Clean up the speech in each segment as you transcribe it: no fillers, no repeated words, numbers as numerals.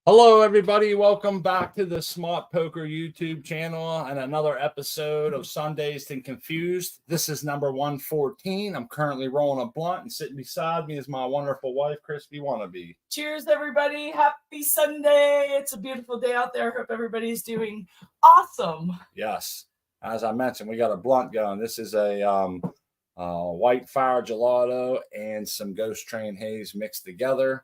Hello, everybody. Welcome back to the Smart Poker YouTube channel and another episode of Sundazed and Confused. This is number 114. I'm currently rolling a blunt, and sitting beside me is my wonderful wife, Christy Wannabe. Cheers, everybody. Happy Sunday. It's a beautiful day out there. Hope everybody's doing awesome. Yes. As I mentioned, we got a blunt going. This is a white fire gelato and some Ghost Train haze mixed together.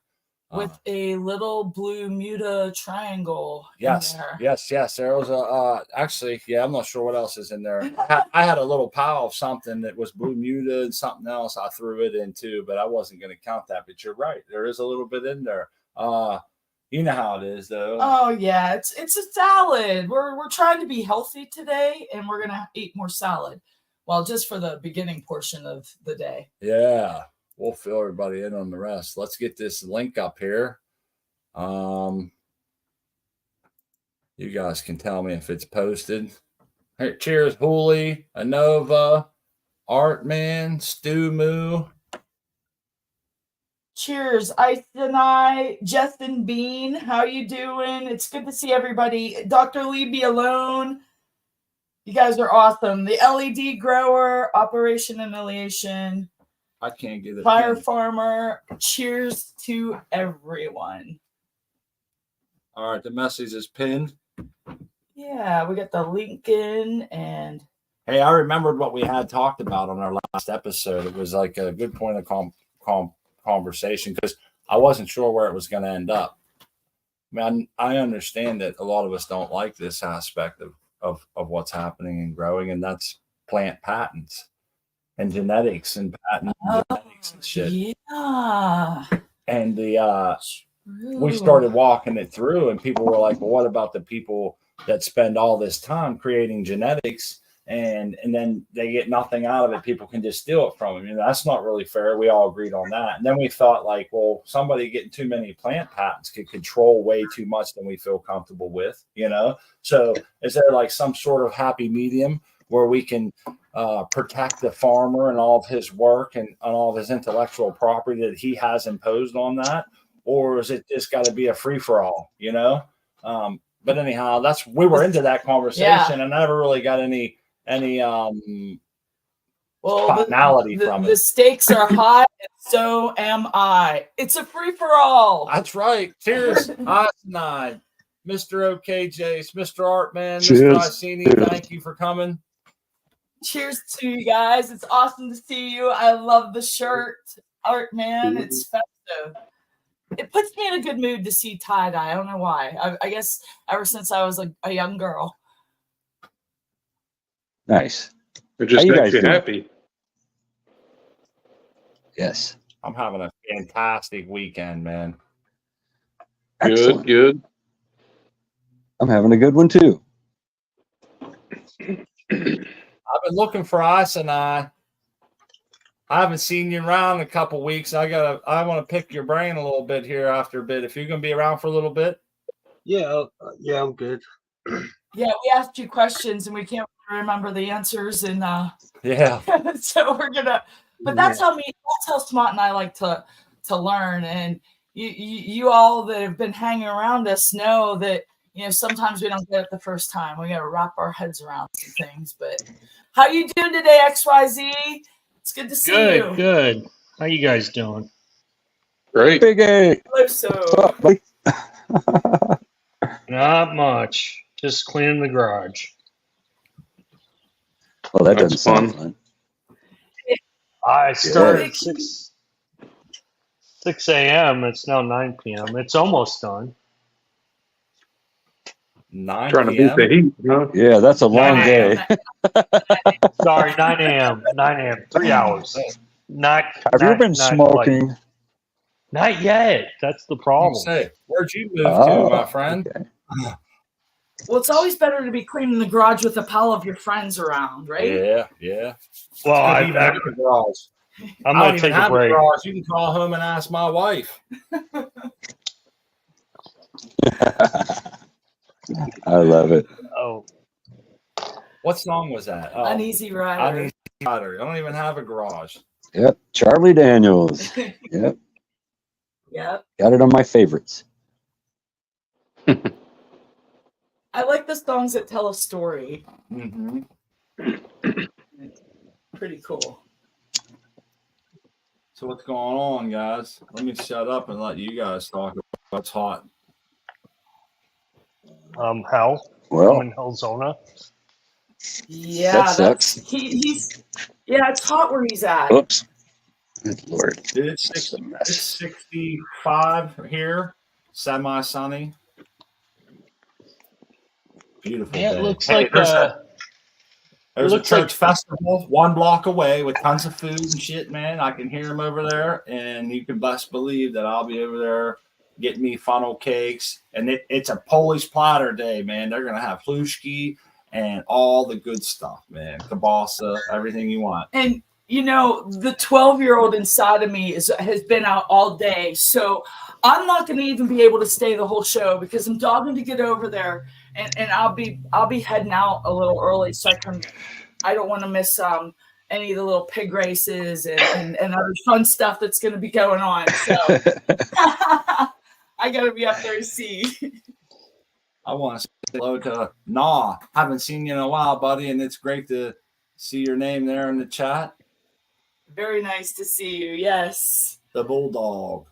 With a little blue Muta triangle in there. Yes. There was I'm not sure what else is in there. I had a little pile of something that was blue Muta and something else I threw it into, but I wasn't going to count that. But you're right. There is a little bit in there. You know how it is, though. Oh, yeah. It's a salad. We're trying to be healthy today, and we're going to eat more salad. Well, just for the beginning portion of the day. Yeah. We'll fill everybody in on the rest. Let's get this link up here. You guys can tell me if it's posted. Hey, cheers, Hooli, Anova, Artman, Stu Moo. Cheers, Ice and I, Justin Bean. How you doing? It's good to see everybody. Dr. Leave Me Alone. You guys are awesome. The LED Grower, Operation Annihilation. I can't get it. Fire Farmer, cheers to everyone. All right, the message is pinned. Yeah, we got the Lincoln and. Hey, I remembered what we had talked about on our last episode. It was like a good point of conversation because I wasn't sure where it was going to end up. I mean, I understand that a lot of us don't like this aspect of what's happening and growing, and that's plant patents. And genetics and patent genetics and shit. Yeah. And we started walking it through, and people were like, well, what about the people that spend all this time creating genetics and then they get nothing out of it? People can just steal it from them. You know, that's not really fair. We all agreed on that. And then we thought, like, well, somebody getting too many plant patents could control way too much than we feel comfortable with, you know? So is there like some sort of happy medium where we can protect the farmer and all of his work and all of his intellectual property that he has imposed on that? Or is it just got to be a free-for-all, you know? But anyhow, we were into that conversation, and I never really got any finality from it. The stakes are high, and so am I. It's a free-for-all. That's right. Cheers, Ice9, Mr. OKJs, Mr. Artman, Cheers. Mr. Iceni, thank you for coming. Cheers to you guys. It's awesome to see you. I love the shirt, Artman. It's festive. It puts me in a good mood to see tie-dye. I don't know why. I guess ever since I was a young girl. Nice. It just makes you happy. Yes. I'm having a fantastic weekend, man. Excellent. Good. I'm having a good one too. I've been looking for Ice and I haven't seen you around in a couple weeks. I want to pick your brain a little bit here after a bit. If you're going to be around for a little bit. Yeah, I'm good. Yeah, we asked you questions and we can't remember the answers, and yeah. So we're gonna. But that's how Smart and I like to learn, and you all that have been hanging around us know that sometimes we don't get it the first time. We got to wrap our heads around some things. But how you doing today, XYZ? It's good to see you. Good. How you guys doing? Great. Big A. Hello, so. What's up, buddy? Not much. Just cleaning the garage. Well, that That's doesn't sound fun. fun. I started at 6 a.m. It's now 9 p.m. It's almost done. 9 Trying to beat the heat, huh? Yeah, that's a long 9 day. a.m. Sorry, 9 a.m. 9 a.m. 3 hours. Have you been smoking? Not yet. That's the problem. Say, where'd you move to, my friend? Okay. Well, it's always better to be cleaning the garage with a pile of your friends around, right? Yeah. Well, I even have a garage. I'm I going don't to even take a have a break. garage. You can call home and ask my wife. I love it. Oh, What song was that? Oh, Uneasy Rider. Uneasy Rider. I don't even have a garage. Yep. Charlie Daniels. Yep. Yep. Got it on my favorites. I like the songs that tell a story. Mm-hmm. Pretty cool. So what's going on, guys? Let me shut up and let you guys talk about what's hot. Hell. Well, I'm in Hellzona. Yeah, that that's sucks. he's yeah, it's hot where he's at. Oops. Good Lord. Dude, it's It's a it's mess. 65 here, semi-sunny. Beautiful Yeah, it day. looks Hey, like there's a looks like- church festival 1 block away with tons of food and shit, man. I can hear them over there, and you can best believe that I'll be over there getting me funnel cakes. And it's a Polish platter day, man. They're gonna have plushki and all the good stuff, man. Kielbasa, everything you want. And you know, the 12-year-old inside of me has been out all day, so I'm not going to even be able to stay the whole show because I'm dogging to get over there, and I'll be heading out a little early so I don't want to miss any of the little pig races and other fun stuff that's going to be going on. So I got to be up there to see. I want to say hello to Nah. Haven't seen you in a while, buddy, and it's great to see your name there in the chat. Very nice to see you. Yes. The Bulldog.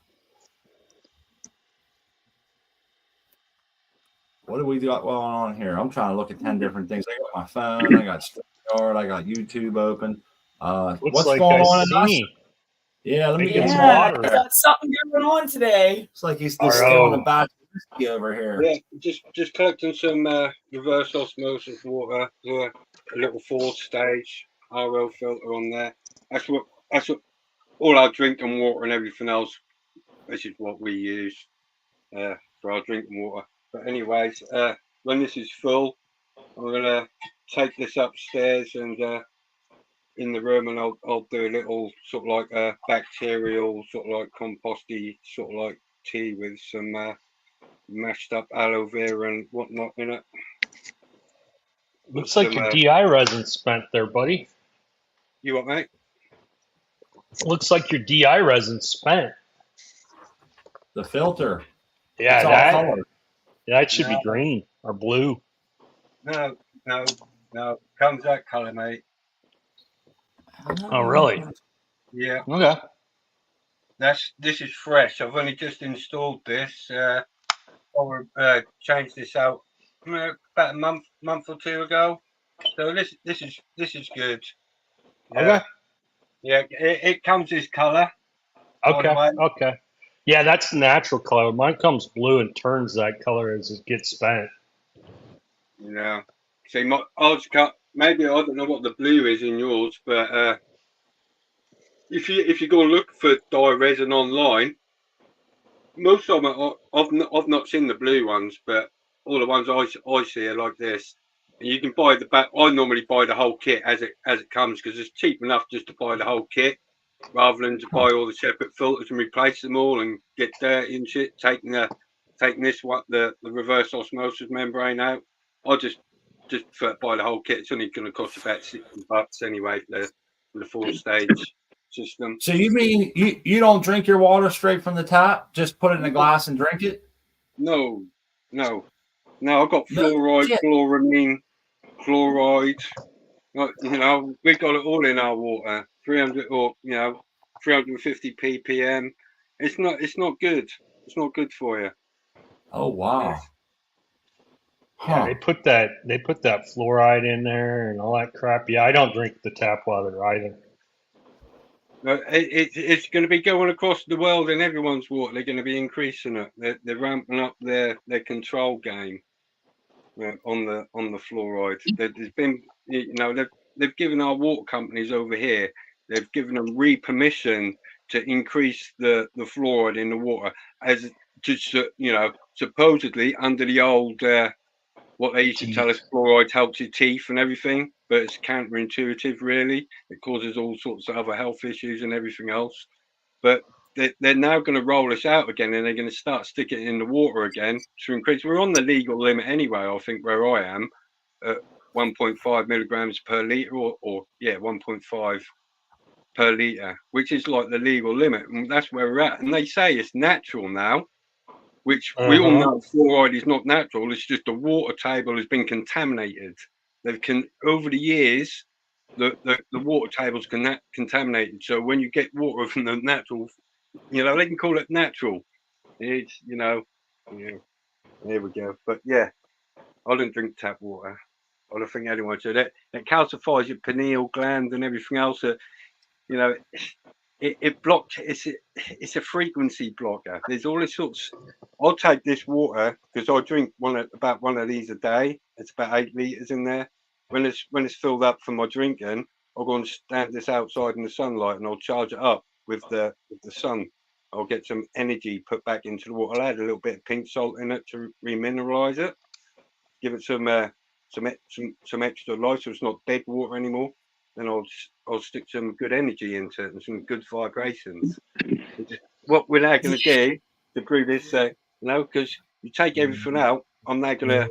What do we got going on here? I'm trying to look at 10 different things. I got my phone, I got StreamYard, I got YouTube open. What's like going I on in us? see. Yeah, let me Making get some Yeah, water. got something going on today. It's like he's All distilling a right. batch of whiskey over here. Yeah, just collecting some reverse osmosis water, a little 4-stage RO filter on there. That's what all our drinking water and everything else. This is what we use for our drinking water. But anyways, when this is full, I'm gonna take this upstairs and in the room, and I'll do a little sort of like a bacterial sort of like composty sort of like tea with some mashed up aloe vera and whatnot in it. Looks like your DI resin's spent there, buddy. You what, mate? Looks like your DI resin's spent. The filter. Yeah, It's all colored. that should be green or blue. No. Comes that colour, mate. Oh, really? Yeah. Okay. This is fresh. I've only just installed this. Or changed this out about a month or two ago. So this is good. Okay. Yeah, it comes this colour. Okay. Yeah, that's the natural color. Mine comes blue and turns that color as it gets spent. You know, see, ours maybe I don't know what the blue is in yours, but if you go and look for dye resin online, most of them I've not seen the blue ones, but all the ones I see are like this. And you can buy the back. I normally buy the whole kit as it comes because it's cheap enough just to buy the whole kit, rather than to buy all the separate filters and replace them all and get dirty and shit. Taking this the reverse osmosis membrane out. I just buy the whole kit. It's only going to cost about $60 anyway for the 4-stage system. So you mean you don't drink your water straight from the tap? Just put it in a glass and drink it? No. I've got fluoride, chloramine, chloride. We got it all in our water. 350 ppm. It's not good. It's not good for you. Oh wow. Yeah, they put that fluoride in there and all that crap. Yeah, I don't drink the tap water either. It's going to be going across the world in everyone's water. They're going to be increasing it. They're ramping up their control game on the fluoride. There's been, they've given our water companies over here. They've given them permission to increase the fluoride in the water as just supposedly under the old what they used to tell us fluoride helps your teeth and everything, but it's counterintuitive, really. It causes all sorts of other health issues and everything else. But they're now going to roll us out again, and they're going to start sticking it in the water again to increase. We're on the legal limit anyway, I think, where I am, at 1.5 milligrams per litre, or 1.5 per litre, which is like the legal limit. And that's where we're at. And they say it's natural now. which we all know fluoride is not natural. It's just the water table has been contaminated. Over the years, the water table's contaminated. So when you get water from the natural, they can call it natural. It's there we go. But yeah, I don't drink tap water. I don't think anyone should. It calcifies your pineal gland and everything else. It blocks. It's a frequency blocker. There's all this sorts. I'll take this water because I drink about one of these a day. It's about 8 liters in there. When it's filled up for my drinking, I'll go and stand this outside in the sunlight and I'll charge it up with the sun. I'll get some energy put back into the water. I'll add a little bit of pink salt in it to remineralize it. Give it some extra life so it's not dead water anymore. Then I'll stick some good energy into it and some good vibrations. What we're now going to do to prove this, because you take everything out, I'm now going to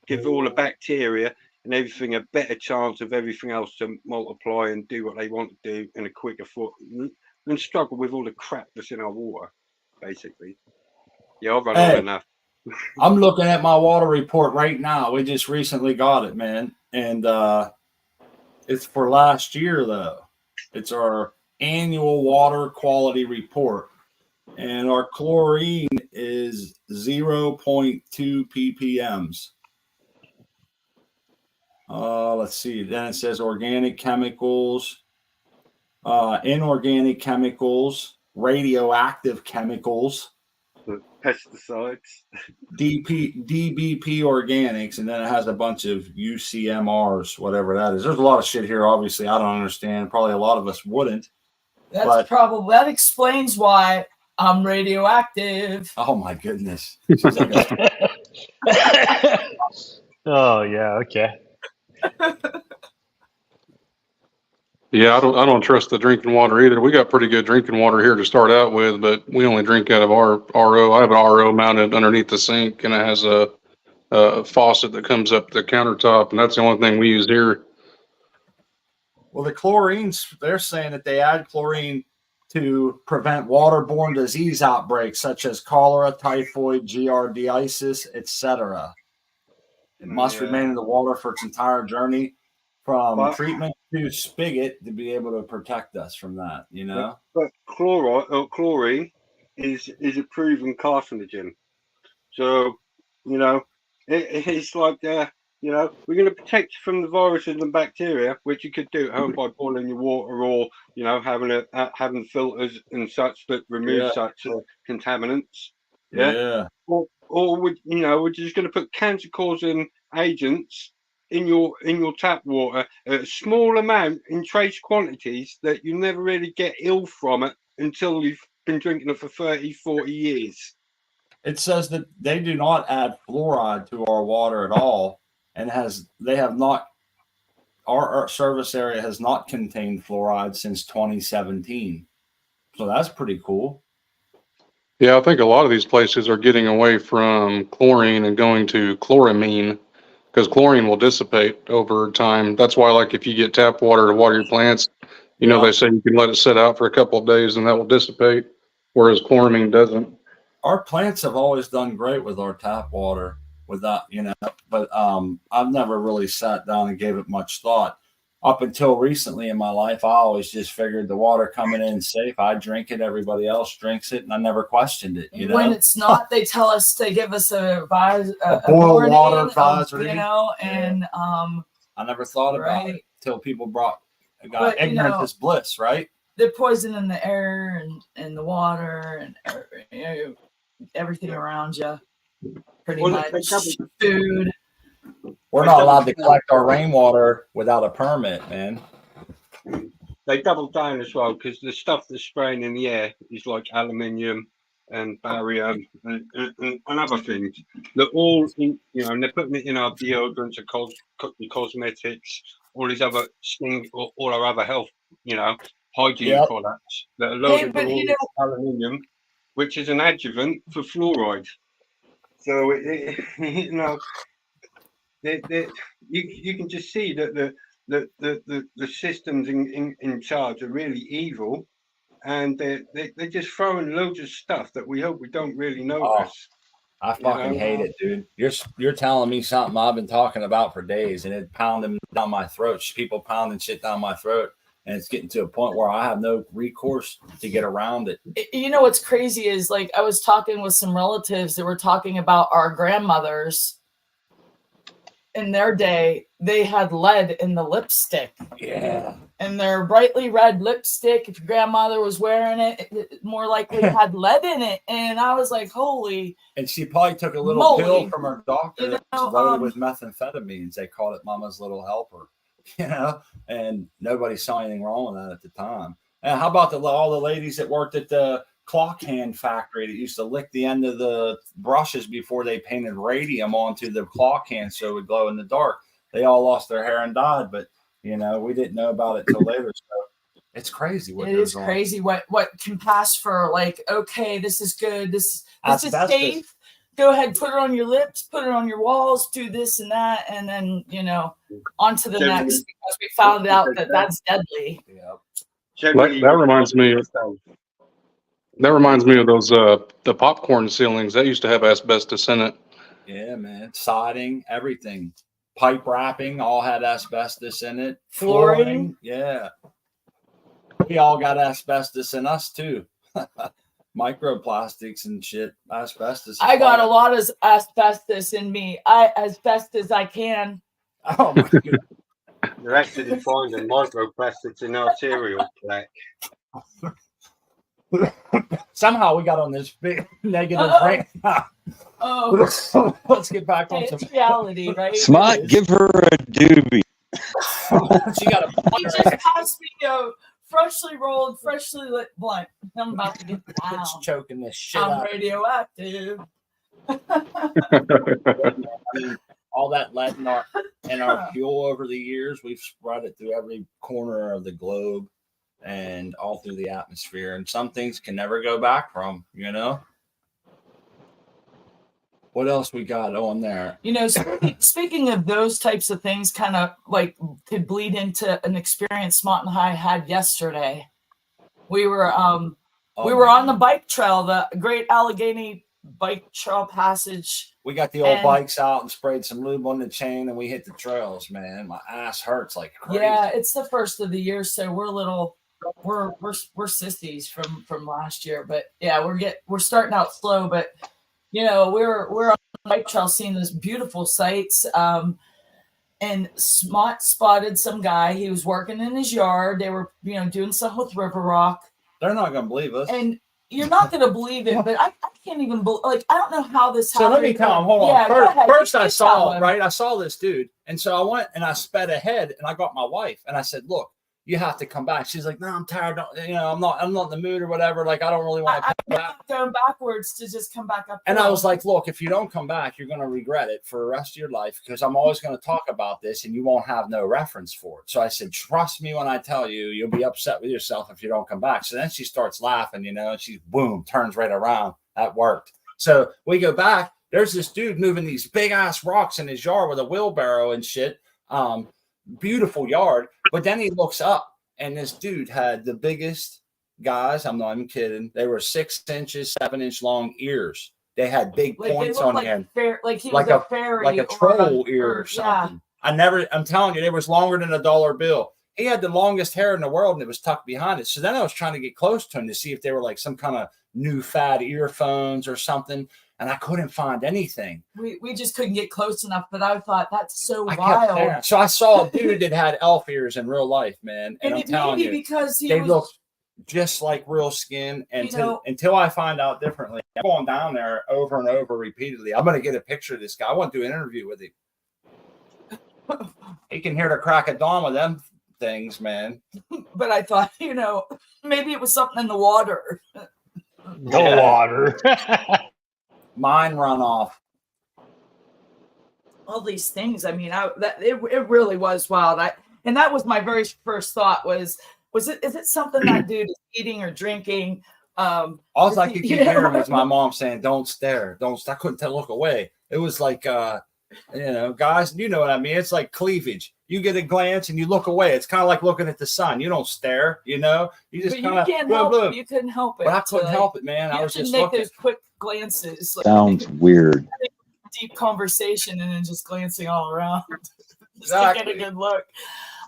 give all the bacteria and everything a better chance of everything else to multiply and do what they want to do in a quicker foot and struggle with all the crap that's in our water, basically. Yeah, I've run on enough. I'm looking at my water report right now. We just recently got it, man. And it's for last year, though. It's our annual water quality report. And our chlorine is 0.2 ppms. Let's see. Then it says organic chemicals, inorganic chemicals, radioactive chemicals, pesticides, DBP organics, and then it has a bunch of UCMRs, whatever that is. There's a lot of shit here. Obviously, I don't understand. Probably a lot of us wouldn't. That explains why I'm radioactive. Oh my goodness. Oh yeah, okay. Yeah, I don't trust the drinking water either. We got pretty good drinking water here to start out with, but we only drink out of our RO. I have an RO mounted underneath the sink, and it has a faucet that comes up the countertop, and that's the only thing we use here. Well, the chlorines, they're saying that they add chlorine to prevent waterborne disease outbreaks such as cholera, typhoid, giardiasis, etc. It must remain in the water for its entire journey from treatment to spigot to be able to protect us from that, But chlorine is a proven carcinogen. So, it's like, we're going to protect you from the viruses and bacteria, which you could do at home by boiling your water or, having filters and such that remove such contaminants. Yeah. Or we're just going to put cancer-causing agents in your tap water at a small amount in trace quantities that you never really get ill from it until you've been drinking it for 30, 40 years. It says that they do not add fluoride to our water at all, and our service area has not contained fluoride since 2017. So that's pretty cool. Yeah, I think a lot of these places are getting away from chlorine and going to chloramine because chlorine will dissipate over time. That's why, like, if you get tap water to water your plants, they say you can let it sit out for a couple of days and that will dissipate, whereas chloramine doesn't. Our plants have always done great with our tap water without, but I've never really sat down and gave it much thought. Up until recently in my life, I always just figured the water coming in safe. I drink it, everybody else drinks it, and I never questioned it. When it's not, they tell us they give us a boil water advisory. And I never thought about it until people ignorance is bliss, right? They're poisoning the air and the water and everything around you. Pretty much food. We're not allowed to collect our rainwater without a permit, man. They double down as well because the stuff that's spraying in the air is like aluminium and barium and other things. They're all, and they're putting it in our deodorants and cosmetics, all these other skin, all our other health, hygiene products that are loaded with aluminium, which is an adjuvant for fluoride. So you can just see that the systems in charge are really evil, and they're just throwing loads of stuff that we hope we don't really notice. I fucking hate it, dude. You're telling me something I've been talking about for days, and it's pounding down my throat. People pounding shit down my throat, and it's getting to a point where I have no recourse to get around it. You know what's crazy is, like, I was talking with some relatives that were talking about our grandmothers. In their day, they had lead in the lipstick. Yeah. And their brightly red lipstick, if your grandmother was wearing it, it more likely had lead in it. And I was like, holy. And she probably took a little moly. pill from her doctor You that know, was loaded with methamphetamines. They called it Mama's Little Helper, you know, and nobody saw anything wrong with that at the time. And how about all the ladies that worked at the clock hand factory that used to lick the end of the brushes before they painted radium onto the clock hand so it would glow in the dark? They all lost their hair and died, but you know, we didn't know about it till later. So it's crazy. It is crazy what can pass for, like, okay, this is good. This is safe. Go ahead, put it on your lips, put it on your walls, do this and that, and then, you know, on to the next, because we found out that that's deadly. Yeah. That reminds me of those the popcorn ceilings that used to have asbestos in it. Yeah, man. Siding, everything. Pipe wrapping all had asbestos in it. Flooring. Yeah. We all got asbestos in us too. Microplastics and shit. Asbestos. I got a lot of asbestos in me. As best as I can. Oh my God. They're actually finding microplastics in arterial plaque. Somehow we got on this big negative rant. Oh, let's get back on it's reality, right? Smart, give her a doobie. She got He just passed me a freshly rolled, freshly lit blunt. I'm about to get down. It's choking this shit I'm out. radioactive. All that lead in our fuel over the years, we've spread it through every corner of the globe and all through the atmosphere. And some things can never go back from, you know? What else we got on there? You know, speaking of those types of things, kind of like could bleed into an experience Smart and I had yesterday. We were on the bike trail, the Great Allegheny Bike Trail Passage. We got the old bikes out and sprayed some lube on the chain, and we hit the trails. Man, my ass hurts like crazy. Yeah, it's the first of the year, so we're sissies from last year. But yeah, we're starting out slow, but. You know, we're on the bike trail seeing those beautiful sights. And Smart spotted some guy. He was working in his yard. They were, you know, doing something with river rock. They're not going to believe us. And you're not going to believe it, but I can't even believe, like, I don't know how this happened. So let me tell him, hold on. Yeah, First I saw this dude. And so I went and I sped ahead and I got my wife and I said, look, you have to come back. She's like, no, I'm tired. You know, I'm not in the mood or whatever. Like, I don't really want to come back. Going backwards to just come back up. And I was like, look, if you don't come back, you're going to regret it for the rest of your life because I'm always going to talk about this and you won't have no reference for it. So I said, trust me when I tell you, you'll be upset with yourself if you don't come back. So then she starts laughing, you know, and she, boom, turns right around. That worked. So we go back. There's this dude moving these big ass rocks in his yard with a wheelbarrow and shit. Beautiful yard. But then he looks up and this dude had the biggest guys. I'm not even kidding. They were 6 inches, 7-inch long ears. They had big points on them. Like he was a fairy. Like a troll ear or something. Yeah. I'm telling you, it was longer than a dollar bill. He had the longest hair in the world and it was tucked behind it. So then I was trying to get close to him to see if they were like some kind of new fad earphones or something. And I couldn't find anything. We just couldn't get close enough, but I thought that's so wild. So I saw a dude that had elf ears in real life, man. And I'm telling you, because they look just like real skin. And until I find out differently, I'm going down there over and over repeatedly. I'm going to get a picture of this guy. I want to do an interview with him. He can hear the crack of dawn with them things, man. But I thought, you know, maybe it was something in the water. The water. Mine runoff. All these things. I mean, it really was wild. And that was my very first thought was is it something that dude is eating or drinking? All I could keep hearing was my mom saying, "Don't stare, don't." I couldn't look away. It was like, you know, guys, you know what I mean. It's like cleavage. You get a glance and you look away. It's kind of like looking at the sun. You don't stare, you know. You just But kind you of can't help. You couldn't help it. But I couldn't to, help it, man. I You was have to just make looking. those quick glances. Like, Sounds weird. deep conversation and then just glancing all around just Exactly. to get a good look.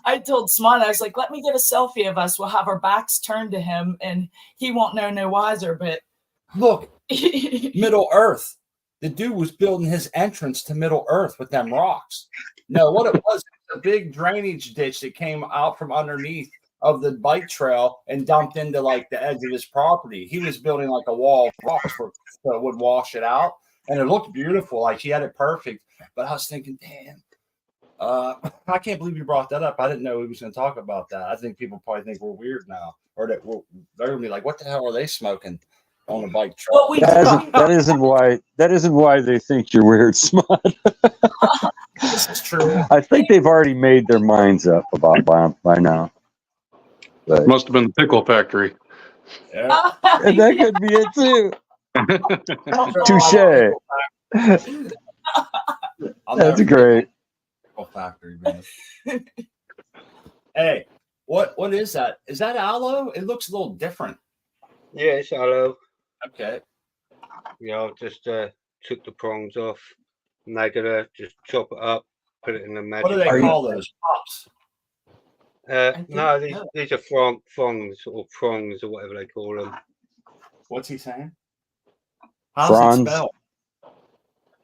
I told Smart, I was like, let me get a selfie of us. We'll have our backs turned to him and he won't know no wiser. But Look, Middle Earth. The dude was building his entrance to Middle Earth with them rocks. No, what it was a big drainage ditch that came out from underneath of the bike trail and dumped into like the edge of his property. He was building like a wall of rocks so it would wash it out. And it looked beautiful. Like he had it perfect. But I was thinking, damn. I can't believe you brought that up. I didn't know we was going to talk about that. I think people probably think we're weird now, or that they're going to be like, "What the hell are they smoking on a bike trail?" Well, that isn't why they think you're weird, Smart. This is true. I think they've already made their minds up about by now. But Must have been the pickle factory. Yeah. and that could be it too. Touche. That's great. Factory, man. Hey, what is that? Is that aloe? It looks a little different. Yeah, it's aloe. Okay. Yeah, I just took the prongs off. And they're gonna just chop it up, put it in the magic. What do they call those? Pops. No, these are frongs or prongs or whatever they call them. What's he saying? How's it spelled?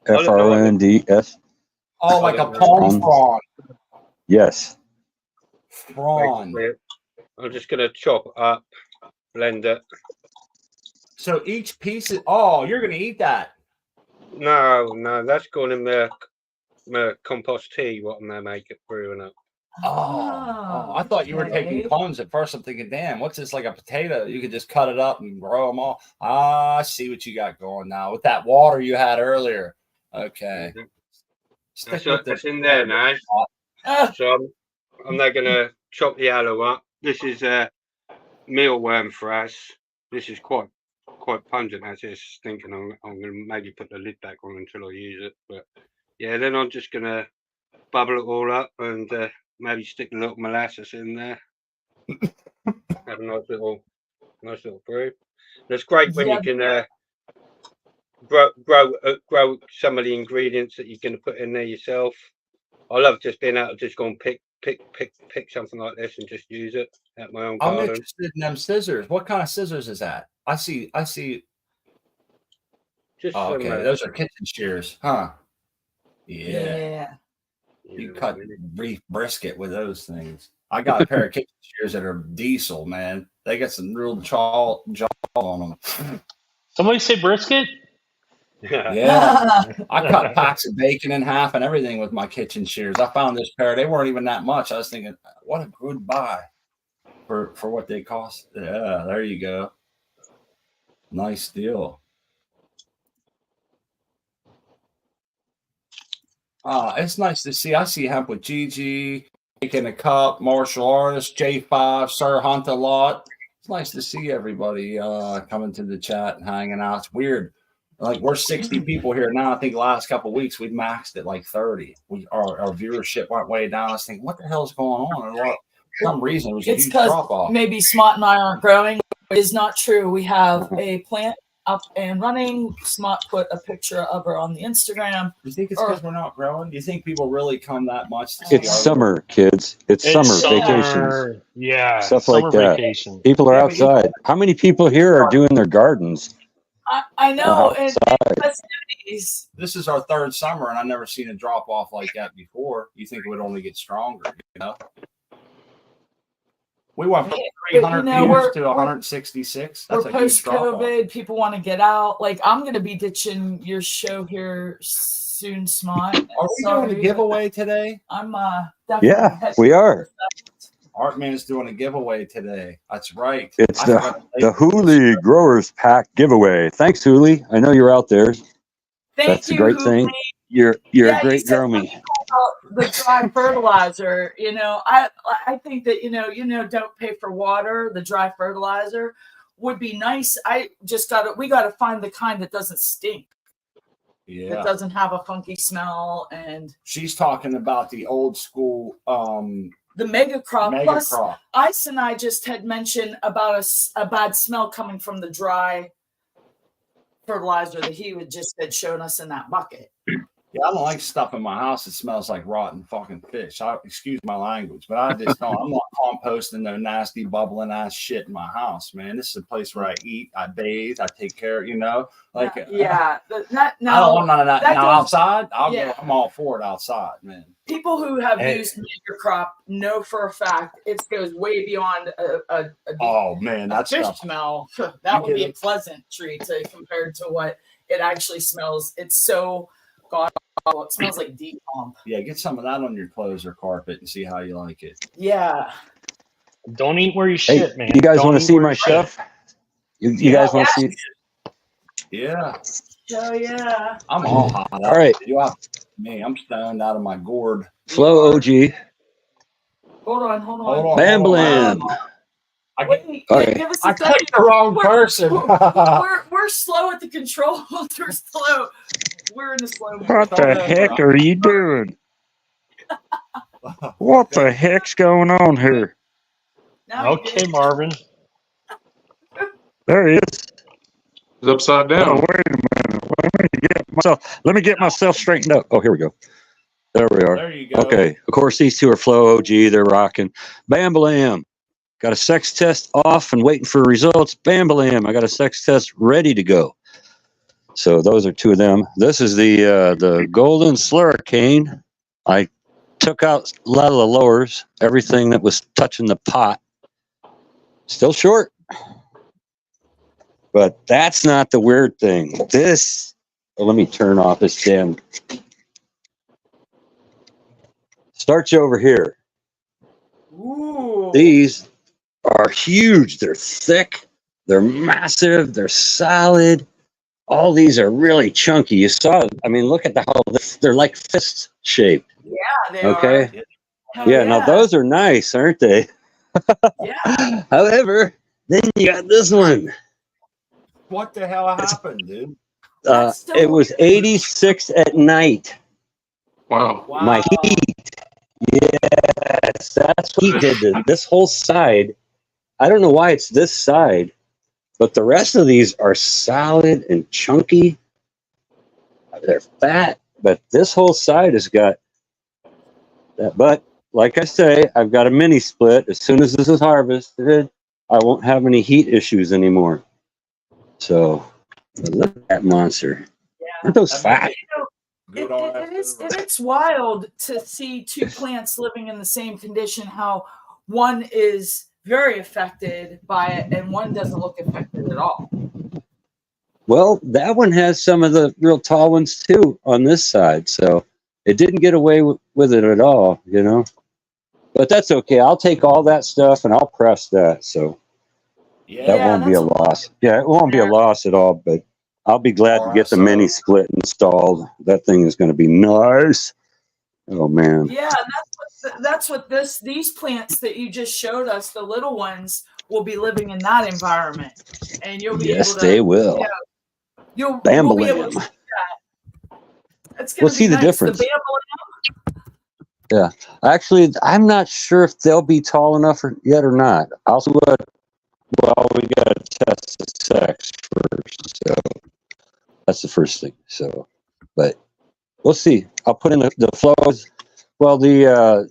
Fronds. Oh, like a palm frond. Yes. Frond. I'm just gonna chop it up, blend it. So each piece is. Oh, you're gonna eat that? No, that's going in my compost tea. What I'm gonna make it brewing up. Oh, I thought you were taking clones at first. I'm thinking, damn, what's this, like a potato? You could just cut it up and grow them all. I see what you got going now with that water you had earlier. Okay. That's in there now. So I'm now gonna chop the aloe up. This is mealworm for us. This is quite pungent as it's thinking. I'm gonna maybe put the lid back on until I use it. But yeah, then I'm just gonna bubble it all up and maybe stick a little molasses in there. Have a nice little brew. It's great when you can grow some of the ingredients that you're going to put in there yourself. I love just being able to just go and pick something like this and just use it at my own garden. I'm interested in them scissors. What kind of scissors is that? I see. Just okay, those are kitchen shears, huh? Yeah. You cut beef brisket with those things. I got a pair of kitchen shears that are diesel, man. They got some real jaw on them. Somebody say brisket? Yeah. I cut packs of bacon in half and everything with my kitchen shears. I found this pair. They weren't even that much. I was thinking, what a good buy for what they cost. Yeah, there you go. Nice deal. It's nice to see. I see hemp with Gigi, making a cup, martial artist, J5, Sir Hunt a lot. It's nice to see everybody coming to the chat and hanging out. It's weird. Like we're 60 people here now. I think the last couple of weeks we've maxed at like 30. Our viewership went way down. I was thinking, what the hell is going on? And for some reason, it was a huge drop off. Maybe Smart and I aren't growing. It is not true. We have a plant up and running. Smart put a picture of her on the Instagram. You think it's because we're not growing? Do you think people really come that much? It's summer, kids. It's summer vacations. Yeah, stuff like that. Vacation. People are outside. How many people here are doing their gardens? I know. And festivities. This is our third summer, and I've never seen a drop off like that before. You think it would only get stronger, you know? We went from 300 views to 166. That's we're post-COVID. People want to get out. Like, I'm going to be ditching your show here soon, Smart. Are we doing a giveaway today? I'm definitely. Yeah, we are. Artman is doing a giveaway today. That's right. It's the Hooley Growers Pack giveaway. Thanks, Hooley. I know you're out there. That's a great thing. You're a great growmy. The dry fertilizer, you know, I think that don't pay for water. The dry fertilizer would be nice. We got to find the kind that doesn't stink. that doesn't have a funky smell. And she's talking about the old school, the mega crop. Plus, crop. Ice and I just had mentioned about a bad smell coming from the dry fertilizer that he had shown us in that bucket. Yeah, I don't like stuff in my house that smells like rotten fucking fish. Excuse my language, but I just don't. I'm not composting no nasty bubbling ass shit in my house, man. This is a place where I eat, I bathe, I take care. You know, like yeah. I don't want none of that. Now outside, I'm all for it outside, man. People who have used mega crop know for a fact it goes way beyond a fish smell. That would be a pleasant treat compared to what it actually smells. It's so god awful. It smells like decomp. Yeah, get some of that on your clothes or carpet and see how you like it. Yeah. Don't eat where you shit, man. You guys want to see my stuff? You guys want to see? Yeah. Oh yeah. I'm all hot. All right. Me, I'm stoned out of my gourd. Flow OG. Hold on. Bam Blam. I clicked the wrong person. We're slow at the controls. We're slow. We're in the slow. What the heck are you doing? What the heck's going on here? Okay, Marvin. There he is. It's upside down. Oh, wait a minute. Let me get myself straightened up. Oh, here we go. There we are. There you go. Okay. Of course, these two are Flow OG. They're rocking. Bam Blam. Got a sex test off and waiting for results. Bam Blam. I got a sex test ready to go. So those are two of them. This is the golden slurricane. I took out a lot of the lowers, everything that was touching the pot. Still short. But that's not the weird thing. Let me turn off this damn. Starts over here. Ooh. These are huge. They're thick. They're massive. They're solid. All these are really chunky. You saw, look at how they're like fist shaped. Yeah, they okay? are. Yeah, now those are nice, aren't they? Yeah. However, then you got this one. What the hell happened, dude? It was 86 at night. Wow. My heat. Yes, that's what he did to this whole side. I don't know why it's this side, but the rest of these are solid and chunky. They're fat, but this whole side has got that. But like I say, I've got a mini split. As soon as this is harvested, I won't have any heat issues anymore. So look at that monster. Yeah. Aren't those fat? It's wild to see two plants living in the same condition, how one is very affected by it and one doesn't look affected at all. Well, that one has some of the real tall ones too on this side, so it didn't get away with it at all, you know. But that's okay. I'll take all that stuff and I'll press that, so that won't be a loss. Yeah, it won't be a loss at all, but I'll be glad to get the mini split installed. That thing is going to be nice. Oh man. Yeah, that's what these plants that you just showed us, the little ones, will be living in that environment, and you'll be able to. They will. You know, Bam we'll Blam. be able to see that. We'll see the difference. The yeah, actually, I'm not sure if they'll be tall enough yet or not. I'll see what. Well, we got to test the sex first, so that's the first thing. So, but we'll see. I'll put in the flows. Well, the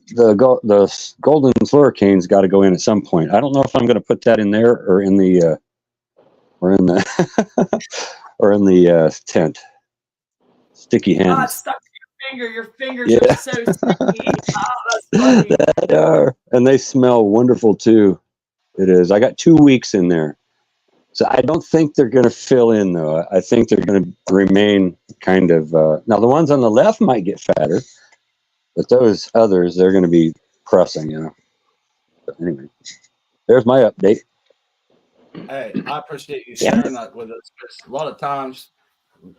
golden slurricane's got to go in at some point. I don't know if I'm going to put that in there or in the or in the tent. Sticky hands. it's stuck to your finger. Your fingers are so sticky. That's funny. That are, and they smell wonderful too. It is. I got 2 weeks in there. So I don't think they're going to fill in, though. I think they're going to remain kind of... now, the ones on the left might get fatter, but those others, they're going to be pressing, you know. But anyway, there's my update. Hey, I appreciate you sharing that with us. A lot of times,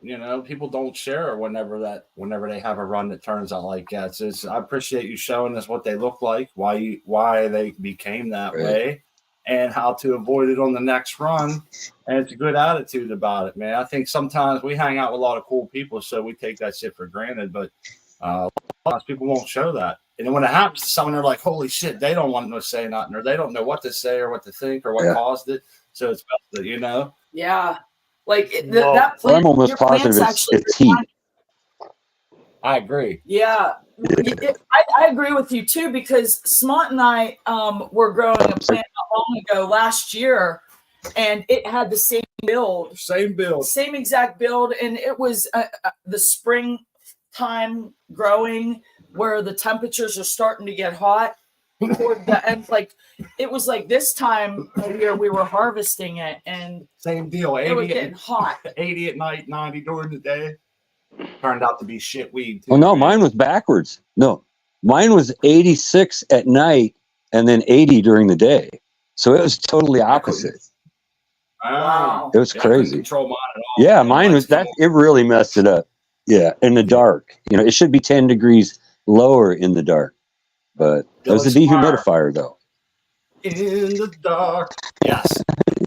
you know, people don't share whenever they have a run that turns out like that. So I appreciate you showing us what they look like, why they became that way. and how to avoid it on the next run. And it's a good attitude about it, man. I think sometimes we hang out with a lot of cool people, so we take that shit for granted, but a lot of people won't show that. And then when it happens to someone, they're like, holy shit, they don't want to say nothing, or they don't know what to say or what to think or what caused it. So it's best that, you know. Yeah. Like Well, that plant, I'm almost your positive plants it's heat. I agree. Yeah. I agree with you too, because Smont and I were growing a plant not long ago last year, and it had the same build. Same exact build. And it was the spring time growing where the temperatures are starting to get hot toward the end. Like it was like this time of year we were harvesting it, and same deal. it was getting hot. 80 at night, 90 during the day. Turned out to be shit weed too. Oh no, mine was backwards. No, mine was 86 at night and then 80 during the day. So it was totally opposite. Wow. It was I couldn't crazy. control mine at all. Yeah, mine was that. It really messed it up. Yeah, in the dark. You know, it should be 10 degrees lower in the dark, but it was a dehumidifier though. In the dark. Yes.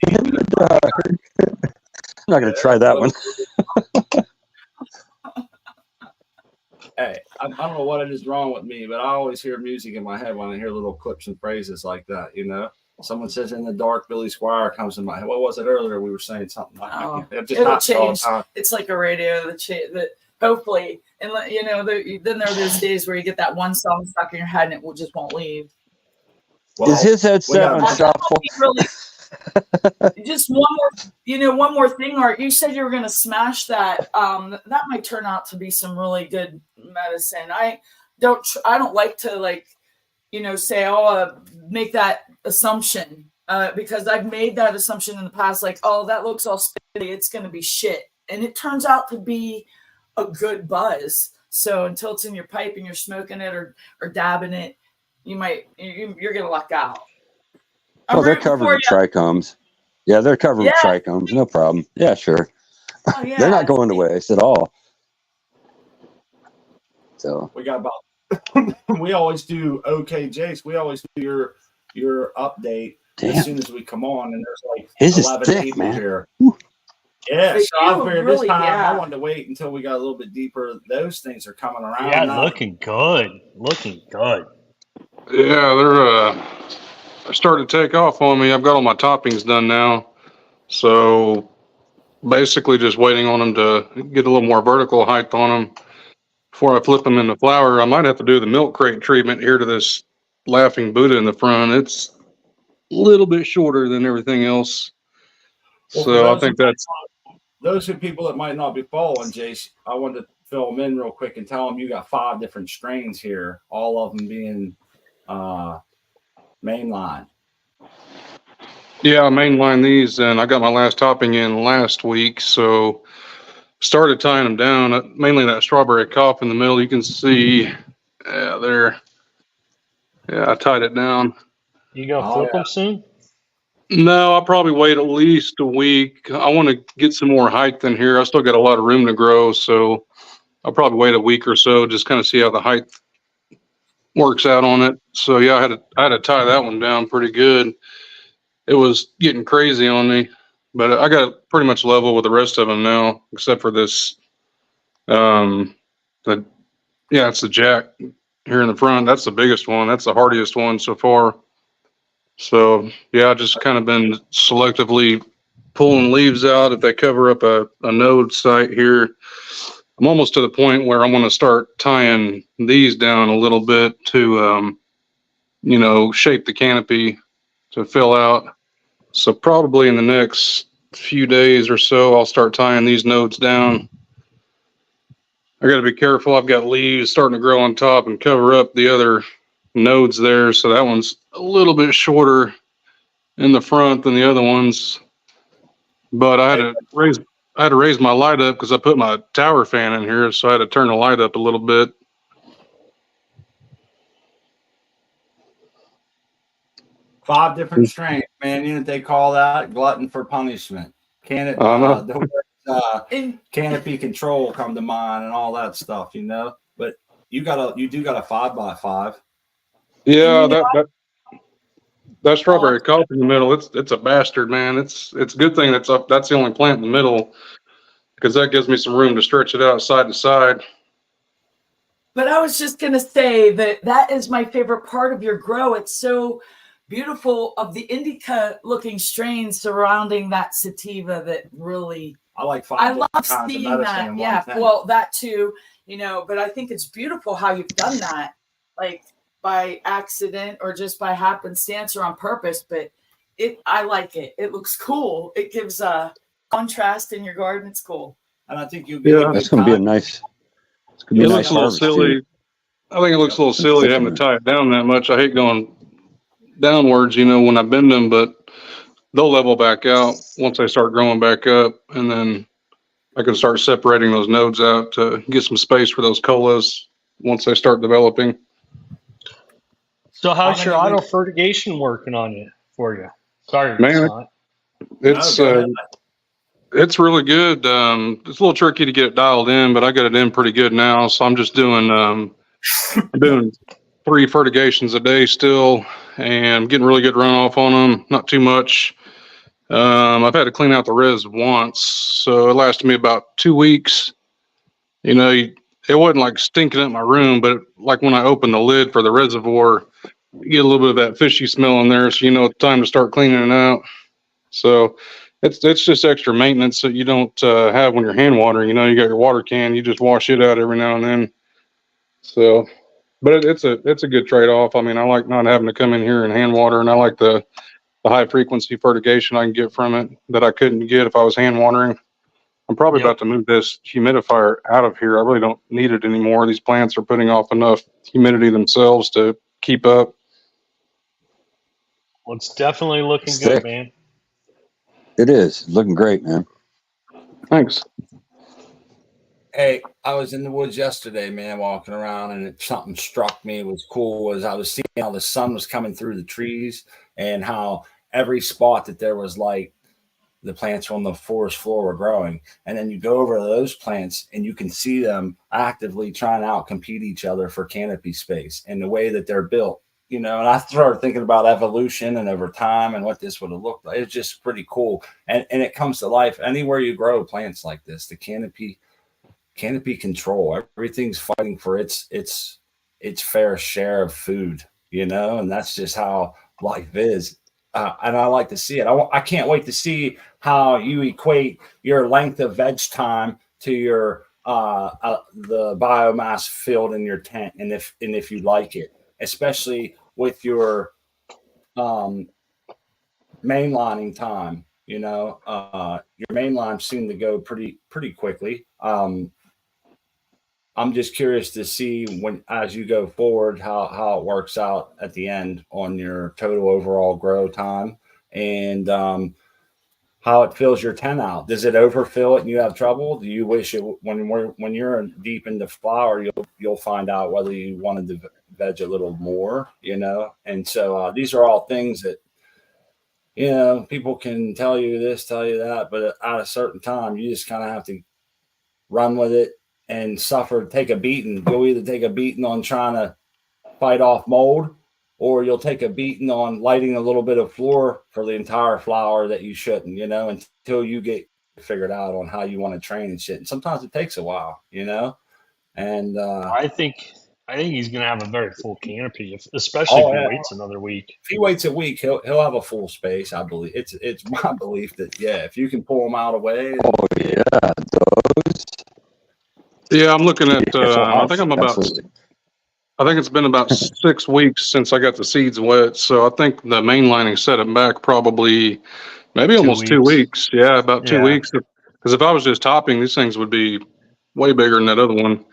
In the dark. I'm not gonna try that one. Hey, I don't know what it is wrong with me, but I always hear music in my head when I hear little clips and phrases like that. You know, someone says "in the dark," Billy Squire comes in my head. What was it earlier? We were saying something like that. It'll change. It's like a radio that hopefully, and you know, then there are those days where you get that one song stuck in your head and it just won't leave. Well, is his headset on shuffle? Really, just one more thing, Art. You said you were going to smash that. That might turn out to be some really good medicine. I don't like to say, make that assumption because I've made that assumption in the past. Like, oh, that looks all spitty. It's going to be shit, and it turns out to be a good buzz. So until it's in your pipe and you're smoking it or dabbing it, you're going to luck out. Oh, they're covered with trichomes. Yeah, they're covered with trichomes. No problem. Yeah, sure. Oh, yeah. They're not going to waste at all. So we got about. We always do. Okay, Jace. We always do your update as soon as we come on, and there's like his 11 is thick, people man. here. Yeah, so I figured this time I wanted to wait until we got a little bit deeper. Those things are coming around. Yeah, now. Looking good. Yeah, they're starting to take off on me. I've got all my toppings done now, so basically just waiting on them to get a little more vertical height on them before I flip them into flower. I might have to do the milk crate treatment here to this laughing Buddha in the front. It's a little bit shorter than everything else, so I think that's those are people that might not be following, Jace. I wanted to fill them in real quick and tell them you got 5 different strains here, all of them being mainline. Yeah, I mainline these, and I got my last topping in last week, so started tying them down. Mainly that strawberry cough in the middle. You can see, there. Yeah, I tied it down. You gonna flip them soon? No, I'll probably wait at least a week. I want to get some more height in here. I still got a lot of room to grow, so I'll probably wait a week or so, just kind of see how the height works out on it. So yeah, I had to tie that one down pretty good. It was getting crazy on me, but I got it pretty much level with the rest of them now, except for this. It's the jack here in the front. That's the biggest one. That's the hardiest one so far. So yeah, I just kind of been selectively pulling leaves out if they cover up a node site here. I'm almost to the point where I want to start tying these down a little bit to, shape the canopy to fill out. So probably in the next few days or so, I'll start tying these nodes down. I got to be careful. I've got leaves starting to grow on top and cover up the other nodes there. So that one's a little bit shorter in the front than the other ones. But I had to raise my light up because I put my tower fan in here, so I had to turn the light up a little bit. Five different strains, man. You know what they call that? Glutton for punishment. Canopy control come to mind and all that stuff, you know. But you do got a 5x5. Yeah, That strawberry cough in the middle, it's a bastard, man. It's a good thing that's up. That's the only plant in the middle because that gives me some room to stretch it out side to side. But I was just going to say that is my favorite part of your grow. It's so beautiful of the indica looking strains surrounding that sativa that really, I love seeing that. Yeah. Well, that too, but I think it's beautiful how you've done that, like by accident or just by happenstance or on purpose. But I like it. It looks cool. It gives a contrast in your garden. It's cool. And I think you'll get that's going to be a nice. It looks a little silly. I think it looks a little silly having to tie it down that much. I hate going downwards, when I bend them, but they'll level back out once they start growing back up, and then I can start separating those nodes out to get some space for those colas once they start developing. So how's your auto fertigation working for you? Sorry, man. It's really good. It's a little tricky to get it dialed in, but I got it in pretty good now. So I'm just doing 3 fertigations a day still, and getting really good runoff on them. Not too much. I've had to clean out the res once, so it lasted me about 2 weeks. It wasn't like stinking up my room, but like when I opened the lid for the reservoir, you get a little bit of that fishy smell in there, so it's time to start cleaning it out. So it's just extra maintenance that you don't have when you're hand watering. You got your water can, you just wash it out every now and then. So, but it's a good trade-off. I mean, I like not having to come in here and hand water, and I like the high frequency fertigation I can get from it that I couldn't get if I was hand watering. I'm probably about to move this humidifier out of here. I really don't need it anymore. These plants are putting off enough humidity themselves to keep up. Well, it's definitely looking good, man. It is looking great, man. Thanks. Hey, I was in the woods yesterday, man, walking around, and something struck me. It was cool as I was seeing how the sun was coming through the trees and how every spot that there was like the plants on the forest floor were growing. And then you go over to those plants and you can see them actively trying to outcompete each other for canopy space and the way that they're built. And I started thinking about evolution and over time and what this would have looked like. It's just pretty cool. And it comes to life anywhere you grow plants like this. The canopy control, everything's fighting for its fair share of food, and that's just how life is. And I like to see it. I can't wait to see how you equate your length of veg time to your the biomass filled in your tent, and if you like it, especially with your mainlining time. Your mainlines seem to go pretty quickly. I'm just curious to see as you go forward, how it works out at the end on your total overall grow time and how it fills your tent out. Does it overfill it and you have trouble? Do you wish it when you're deep into flower, you'll find out whether you wanted to veg a little more, And so these are all things that people can tell you this, tell you that, but at a certain time, you just kind of have to run with it and take a beating. You'll either take a beating on trying to fight off mold, or you'll take a beating on lighting a little bit of floor for the entire flower that you shouldn't, until you get figured out on how you want to train and shit. And sometimes it takes a while, and I think he's going to have a very full canopy, especially if he waits another week. If he waits a week, he'll have a full space. I believe it's my belief that if you can pull them out away. Oh yeah, those. Yeah, I'm looking at. I think it's been about 6 weeks since I got the seeds wet. So I think the mainlining set it back probably maybe almost 2 weeks. Yeah, about 2 weeks. Because if I was just topping, these things would be way bigger than that other one.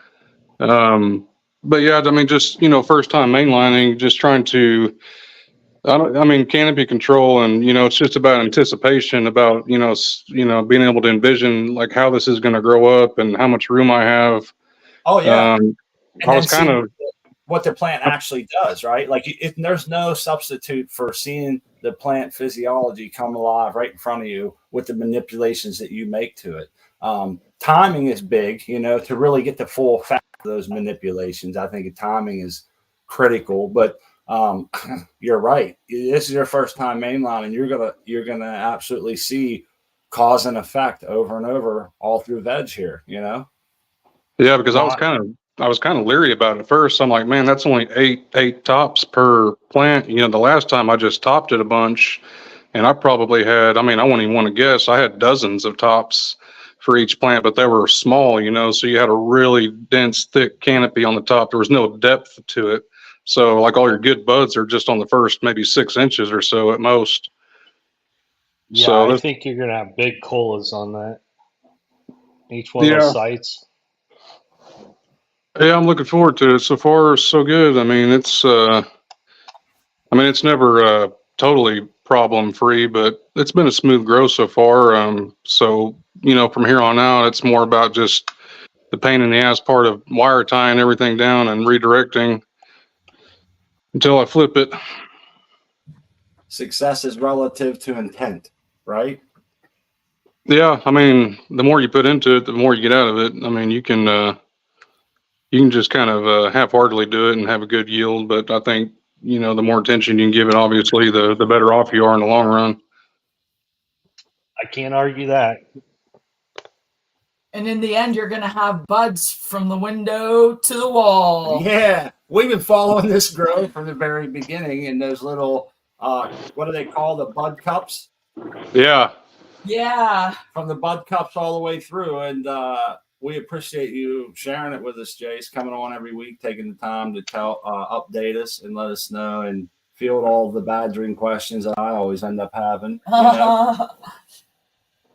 But yeah, I mean, just, first time mainlining, just trying to, canopy control, and, it's just about anticipation, about, being able to envision like how this is going to grow up and how much room I have. Oh yeah. I was kind of what the plant actually does, right? Like there's no substitute for seeing the plant physiology come alive right in front of you with the manipulations that you make to it. Timing is big, to really get the full effect of those manipulations. I think timing is critical, but You're right. This is your first time mainline, and you're gonna absolutely see cause and effect over and over all through veg here. You know. Yeah, because Well, I was kind of leery about it at first. I'm like, man, that's only eight tops per plant. You know, the last time I just topped it a bunch, and I probably had, I mean, I wouldn't even want to guess. I had dozens of tops for each plant, but they were small, you know, so you had a really dense, thick canopy on the top. There was no depth to it. So, like, all your good buds are just on the first maybe 6 inches or so at most. yeah, So, I this, think you're gonna have big colas on that. Each one of yeah, those sites. yeah, I'm looking forward to it. So far, so good. I mean, it's never totally problem free, but it's been a smooth growth so far. So, you know, from here on out, it's more about just the pain in the ass part of wire tying everything down and redirecting until I flip it. Success is relative to intent, right? Yeah, I mean, the more you put into it, the more you get out of it. I mean, you can just kind of half-heartedly do it and have a good yield, but I think, you know, the more attention you can give it, obviously, the better off you are in the long run. I can't argue that. And in the end, you're going to have buds from the window to the wall. Yeah, we've been following this grow from the very beginning in those little, what do they call the bud cups? Yeah. Yeah. From the bud cups all the way through. And we appreciate you sharing it with us, Jace, coming on every week, taking the time to update us and let us know and field all the badgering questions that I always end up having. You know?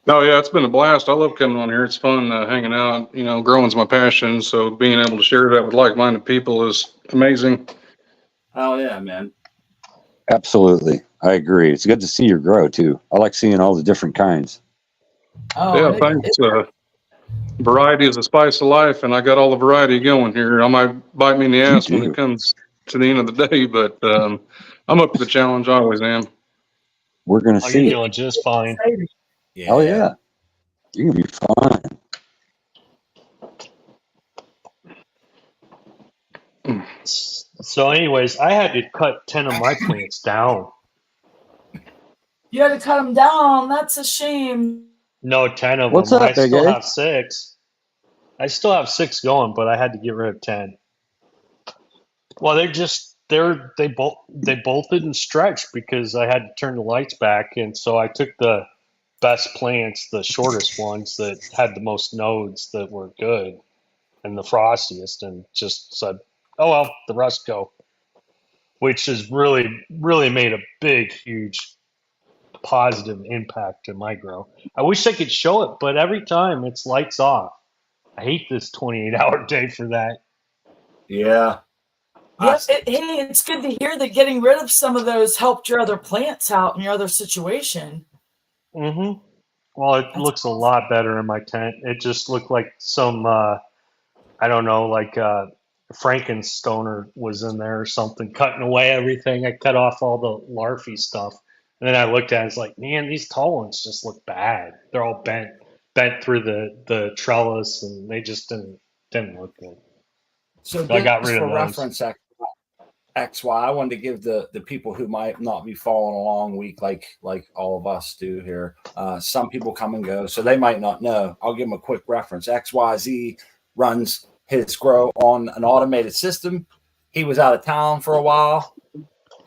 Oh yeah, it's been a blast. I love coming on here. It's fun hanging out. You know, growing's my passion, so being able to share that with like-minded people is amazing. Oh yeah, man. Absolutely. I agree. It's good to see your grow too. I like seeing all the different kinds. Oh, Yeah, thanks. Variety is the spice of life, and I got all the variety going here. I might bite me in the ass when it comes to the end of the day, but I'm up to the challenge. I always am. We're gonna Oh, see. you're doing just fine. Yeah. Oh yeah, you're gonna be fine. So, anyways, I had to cut 10 of my plants down. You had to cut them down. That's a shame. No, 10 of What's them. up, I Big still A? have 6. I still have 6 going, but I had to get rid of 10. Well, they bolted and stretched because I had to turn the lights back, and so I took the best plants, the shortest ones that had the most nodes that were good and the frostiest, and just said, "Oh well, the rest go," which has really made a big, huge positive impact to my grow. I wish I could show it, but every time it's lights off. I hate this 28-hour day for that. Yeah. Yes, hey, it's good to hear that getting rid of some of those helped your other plants out in your other situation. Mm-hmm. Well, it looks awesome. A lot better in my tent. It just looked like some, I don't know, like Frankenstoner was in there or something, cutting away everything. I cut off all the larvae stuff. And then I looked at it, it's like, man, these tall ones just look bad. They're all bent through the trellis, and they just didn't look good. So I got rid for of those. Reference, XY, I wanted to give the people who might not be following along week like all of us do here. Some people come and go, so they might not know. I'll give them a quick reference. XYZ runs his grow on an automated system. He was out of town for a while.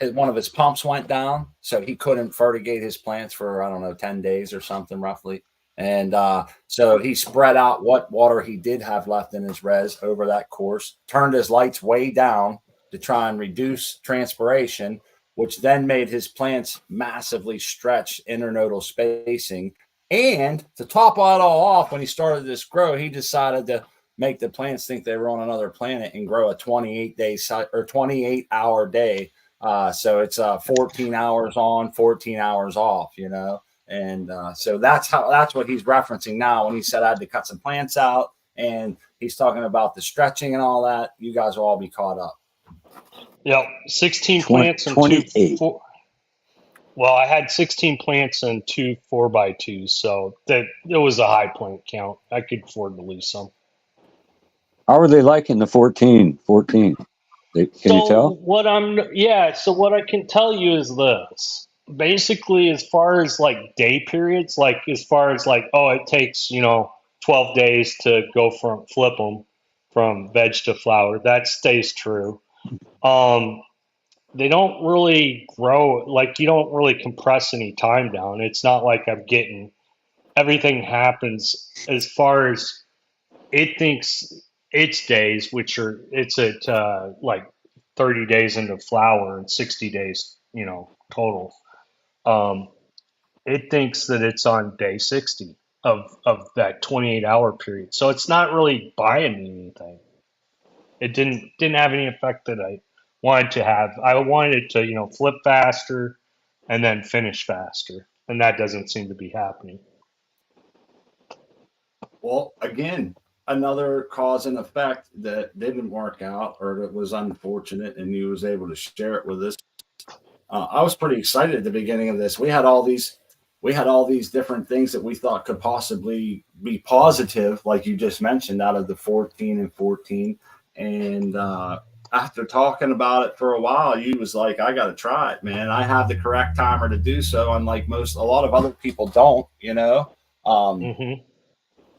One of his pumps went down, so he couldn't fertigate his plants for, I don't know, 10 days or something roughly. And so he spread out what water he did have left in his res over that course, turned his lights way down to try and reduce transpiration, which then made his plants massively stretch internodal spacing. And to top it all off, when he started this grow, he decided to make the plants think they were on another planet and grow a 28-hour day. So it's 14 hours on, 14 hours off, you know. And so that's what he's referencing now when he said I had to cut some plants out, and he's talking about the stretching and all that. You guys will all be caught up. Yep, 16 plants and 28. Well, I had 16 plants and 2 4x2s, so that it was a high plant count. I could afford to lose some. How are they liking the 14? Can you tell? So what I can tell you is this. Basically, as far as like day periods, like as far as like, oh, it takes, 12 days to go from flip them from veg to flower. That stays true. They don't really grow, like you don't really compress any time down. It's not like I'm getting everything happens as far as it thinks its days, which are it's at like 30 days into flower and 60 days, total. Um, it thinks that it's on day 60 of that 28-hour period. So it's not really buying me anything. It didn't have any effect that I wanted to have. I wanted it to, flip faster and then finish faster. And that doesn't seem to be happening. Well, again, another cause and effect that didn't work out or that was unfortunate, and you was able to share it with us. I was pretty excited at the beginning of this. We had all these different things that we thought could possibly be positive, like you just mentioned, out of the 14 and 14. And after talking about it for a while, you was like, I got to try it, man. I have the correct timer to do so, unlike a lot of other people don't,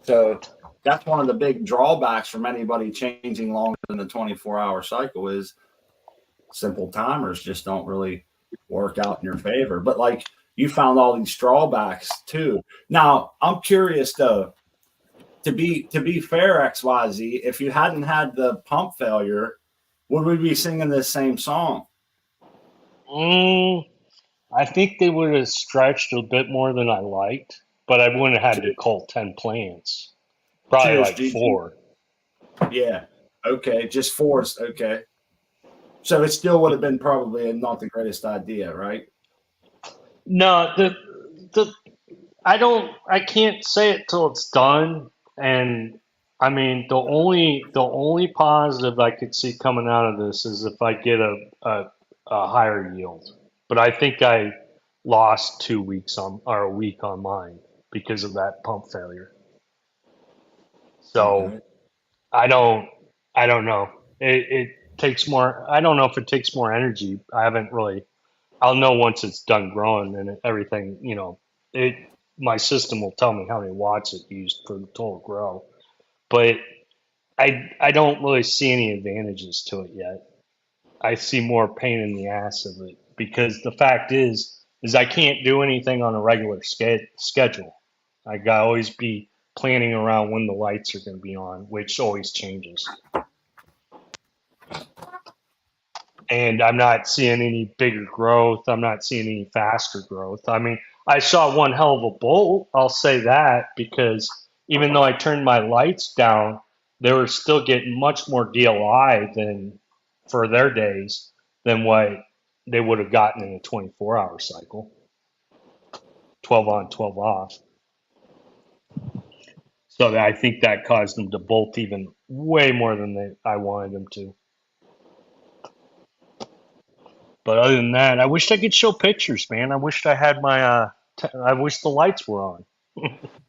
So that's one of the big drawbacks from anybody changing longer than the 24-hour cycle is simple timers just don't really work out in your favor. But like you found all these drawbacks too. Now I'm curious though, to be fair, XYZ, if you hadn't had the pump failure, would we be singing this same song? I think they would have stretched a bit more than I liked, but I wouldn't have had to cull 10 plants. Probably Cheers, like GG. 4. Yeah. Okay. Just 4. Okay. So it still would have been probably not the greatest idea, right? No, I can't say it till it's done. And I mean, the only positive I could see coming out of this is if I get a higher yield. But I think I lost 2 weeks or a week on mine because of that pump failure. So Okay. I don't know. It takes more. I don't know if it takes more energy. I haven't really. I'll know once it's done growing and everything. My system will tell me how many watts it used for the total grow. But I don't really see any advantages to it yet. I see more pain in the ass of it because the fact is I can't do anything on a regular schedule. I got to always be planning around when the lights are going to be on, which always changes. And I'm not seeing any bigger growth. I'm not seeing any faster growth. I mean, I saw one hell of a bolt. I'll say that because even though I turned my lights down, they were still getting much more DLI than for their days than what they would have gotten in a 24-hour cycle. 12 on, 12 off. So I think that caused them to bolt even way more than I wanted them to. But other than that, I wished I could show pictures, man. I wished I had my, I wish the lights were on.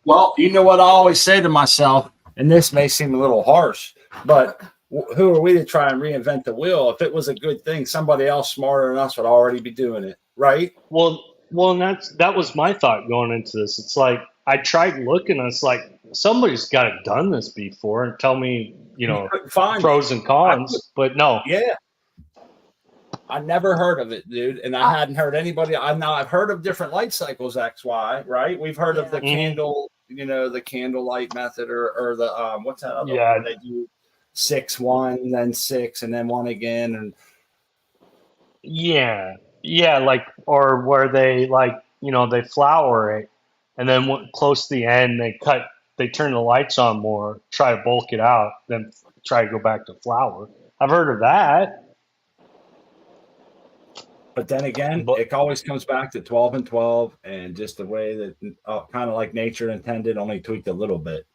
Well, you know what I always say to myself, and this may seem a little harsh, but who are we to try and reinvent the wheel? If it was a good thing, somebody else smarter than us would already be doing it, right? Well, and that was my thought going into this. It's like I tried looking, and it's like somebody's got to done this before and tell me, pros and cons. But no, yeah, I never heard of it, dude, and I hadn't heard anybody. I've heard of different light cycles, XY, right? We've heard of the candle, the candlelight method, or the what's that other one? They do 6 1, then 6, and then 1 again, and like or where they they flower it, and then close to the end they turn the lights on more, try to bulk it out, then try to go back to flower. I've heard of that. But then again, it always comes back to 12 and 12 and just the way that kind of like nature intended, only tweaked a little bit,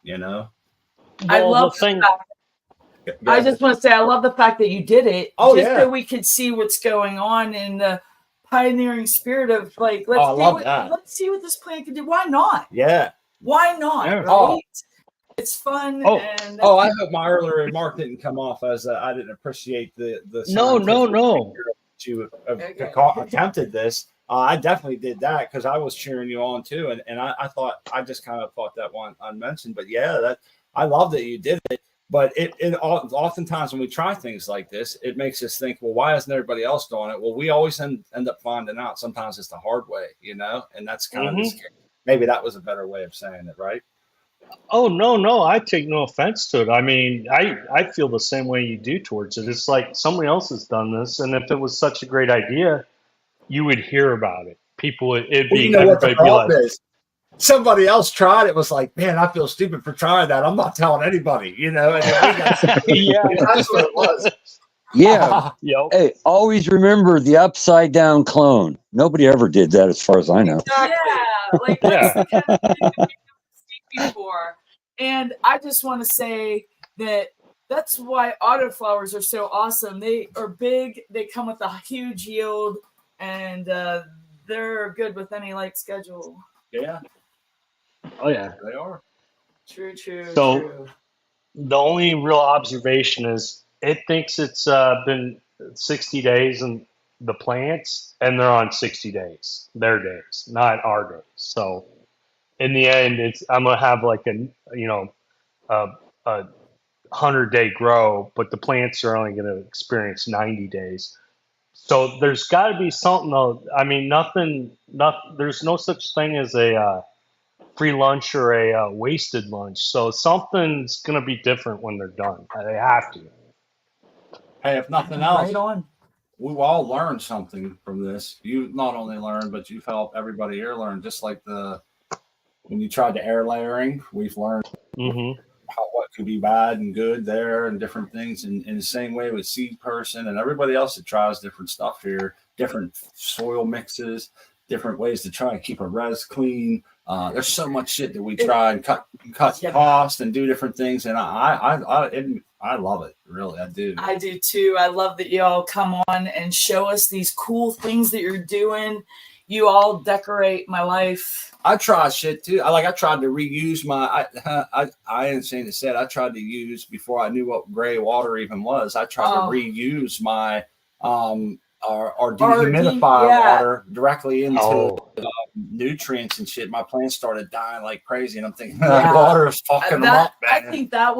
I love the thing. I just want to say, I love the fact that you did it. So we could see what's going on in the pioneering spirit of like, let's see what this plant can do. Why not? Yeah. Why not? Yeah. Right? it's fun. Oh. And Oh, I hope my earlier remark didn't come off as I didn't appreciate the No. that you attempted this. I definitely did that because I was cheering you on too, and I thought I just kind of thought that one unmentioned, but yeah, that I love that you did it. But it oftentimes when we try things like this, it makes us think, well, why isn't everybody else doing it? Well, we always end up finding out. Sometimes it's the hard way, and that's kind of maybe that was a better way of saying it, right? Oh, no, I take no offense to it. I mean, I feel the same way you do towards it. It's like somebody else has done this, and if it was such a great idea, you would hear about it. It'd be, you know what the everybody be like, problem is? Somebody else tried it, was like, man, I feel stupid for trying that. I'm not telling anybody, and then we got yeah, that's what it was. Yeah. yep. Hey, always remember the upside down clone. Nobody ever did that as far as I know. yeah, like that's the kind of thing that we speak before. And I just want to say that that's why autoflowers are so awesome. They are big, they come with a huge yield, and they're good with any light schedule. Yeah, Oh yeah. they are. True. So the only real observation is it thinks it's been 60 days in the plants, and they're on 60 days, their days, not our days. So in the end, I'm gonna have like a 100-day grow, but the plants are only gonna experience 90 days. So there's got to be something. Though. I mean, there's no such thing as a free lunch or a wasted lunch. So something's going to be different when they're done. They have to. Hey, if nothing else, Right on. we've all learned something from this. You not only learned, but you've helped everybody here learn. Just like when you tried the air layering, we've learned what could be bad and good there, and different things. And in the same way with seed person and everybody else that tries different stuff here, different soil mixes, different ways to try and keep a res clean. There's so much shit that we try and cut cost and do different things, and I love it. Really, I do. I do too. I love that you all come on and show us these cool things that you're doing. You all decorate my life. I try shit too. I tried to reuse my. I ain't saying to say I tried to use before I knew what gray water even was. I tried to reuse my our dehumidifier water directly into nutrients and shit. My plants started dying like crazy, and I'm thinking that water is fucking them up, man. I think that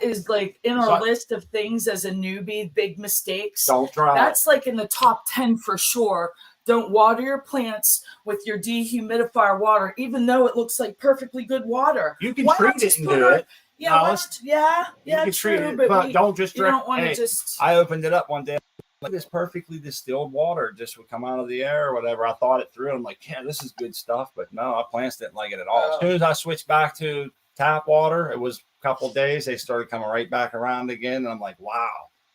is like in our list of things as a newbie, big mistakes. Don't try. That's like in the top 10 for sure. Don't water your plants with your dehumidifier water, even though it looks like perfully good water. You can treat it and do it. Yeah, you can treat it, but don't just drink. You don't want to just. I opened it up one day. Like this perfectly distilled water just would come out of the air or whatever. I thought it through. I'm like, yeah, this is good stuff. But no, our plants didn't like it at all. As soon as I switched back to tap water, it was a couple of days. They started coming right back around again. And I'm like, wow.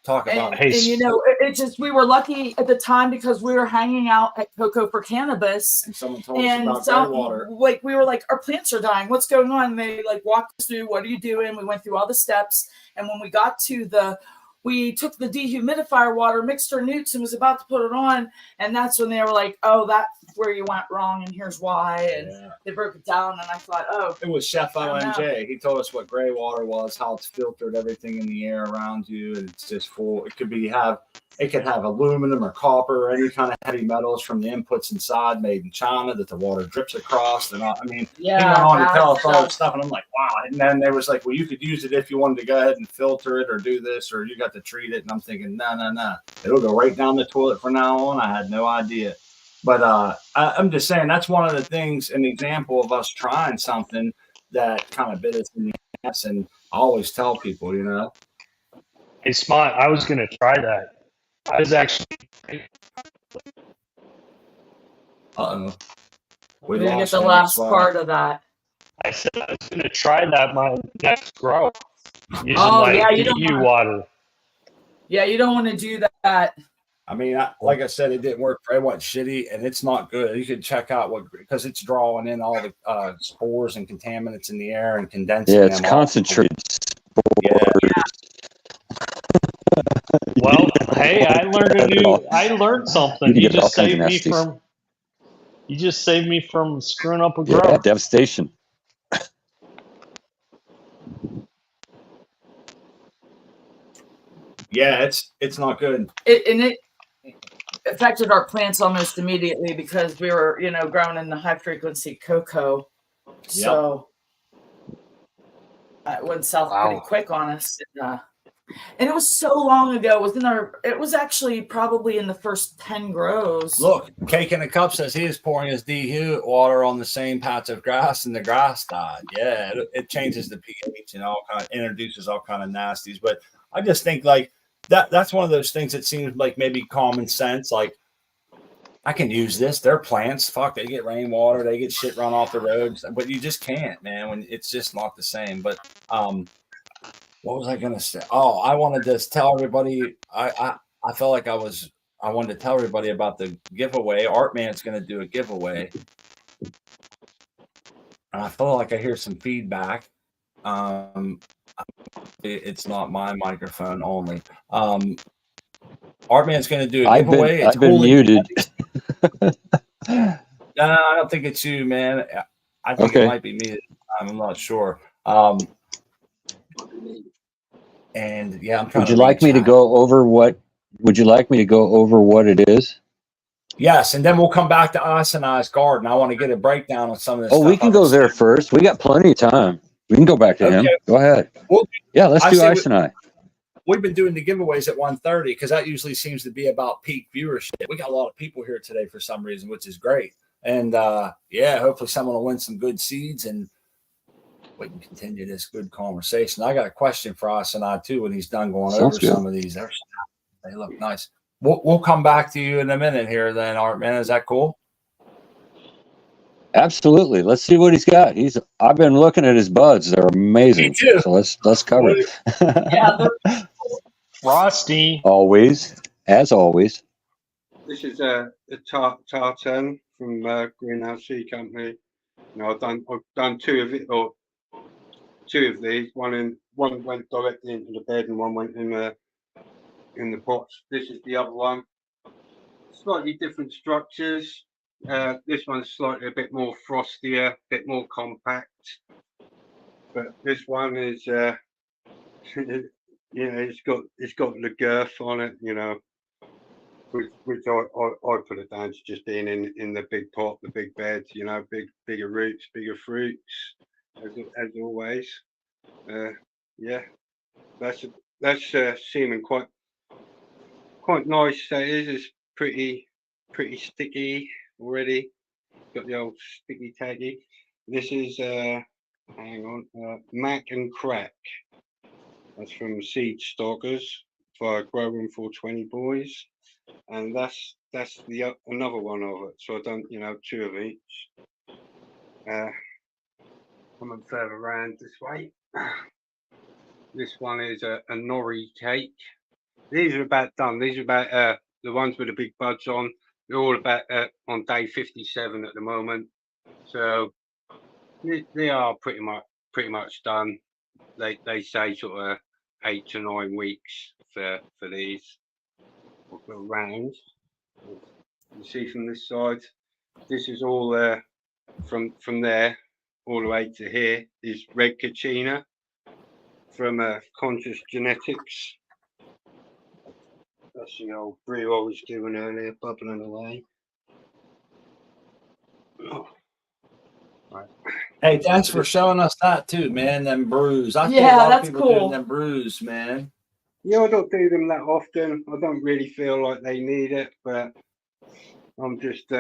Talk about and it just, we were lucky at the time because we were hanging out at Cocoa for Cannabis, and someone told us about gray water. Like we were like, our plants are dying. What's going on? And they like walked us through. What are you doing? We went through all the steps, and when we got to we took the dehumidifier water, mixed our newts, and was about to put it on, and that's when they were like, "Oh, that's where you went wrong, and here's why." And they broke it down, and I thought, "Oh, it was Chef OMJ. He told us what gray water was, how it's filtered everything in the air around you, and it's just full. It could have aluminum or copper or any kind of heavy metals from the inputs inside, made in China, that the water drips across. And he went on to tell us all this stuff, and I'm like, wow. And then they was like, well, you could use it if you wanted to go ahead and filter it or do this, or you got to treat it. And I'm thinking, no, it'll go right down the toilet from now on. I had no idea. But I'm just saying that's one of the things, an example of us trying something that kind of bit us in the ass. And I always tell people, Hey, Smart, I was going to try that. I was actually. We didn't get the last part of that. I said I was going to try that my next grow. Using you DU water. Yeah, you don't want to do that. I mean, like I said, it didn't work for everyone. Shitty, and it's not good. You could check out because it's drawing in all the spores and contaminants in the air and condensing. Yeah, it's concentrated spores. Well, hey, I learned something. You just saved me from screwing up a grow. Yeah, devastation. Yeah, it's not good. It affected our plants almost immediately because we were, growing in the high frequency cocoa. So it went south pretty quick on us. And it was so long ago. It was actually probably in the first 10 grows. Look, Cake in a Cup says he is pouring his DHU water on the same patch of grass and the grass died. Yeah, it changes the pH and introduces all kind of nasties. But I just think like that's one of those things that seems like maybe common sense. Like, I can use this. They're plants. Fuck, they get rainwater. They get shit run off the roads. But you just can't, man, when it's just not the same. But what was I going to say? Oh, I wanted to tell everybody. I felt like I wanted to tell everybody about the giveaway. Artman's going to do a giveaway. And I feel like I hear some feedback. It's not my microphone only. Artman's going to do a giveaway. I've been muted. No, I don't think it's you, man. I think it might be me. I'm not sure. And yeah, I'm trying. Would you like me to go over what? Would you like me to go over what it is? Yes, and then we'll come back to Asanai's garden. I want to get a breakdown on some of this. Oh, we can go there first. We got plenty of time. We can go back to him. Go ahead. Well, yeah, let's do Asanai. We've been doing the giveaways at 1:30 because that usually seems to be about peak viewership. We got a lot of people here today for some reason, which is great. And hopefully someone will win some good seeds and we can continue this good conversation. I got a question for Asanai too when he's done going over some of these. They look nice. We'll come back to you in a minute here then, Artman. Is that cool? Absolutely. Let's see what he's got. I've been looking at his buds. They're amazing. Me too. So let's cover it. Yeah, Frosty. Always, as always. This is a tartan from Greenhouse Sea Company. I've done two of these. One went directly into the bed, and one went in the pots. This is the other one. Slightly different structures. This one's slightly a bit more frostier, a bit more compact. But this one is, it's got the girth on it, which I put it down to just being in the big pot, the big beds, bigger roots, bigger fruits, as always. That's seeming quite nice. That is. It's pretty sticky already. Got the old sticky taggy. This is Mac and Crack. That's from Seed Stalkers for Grow Room 420 boys, and that's the another one of it. So I've done two of each. Coming further around this way. This one is a nori cake. These are about done. These are about the ones with the big buds on. They're all about on day 57 at the moment. So they are pretty much done. They say sort of 8 to 9 weeks for these rounds. You see from this side, this is all from there all the way to here is Red Kachina from Conscious Genetics. That's the old brew I was doing earlier, bubbling away. Oh. Right. Hey, thanks for showing us that too, man. Them brews. I think a lot of people doing them brews, man. Yeah, I don't do them that often. I don't really feel like they need it, but I'm just,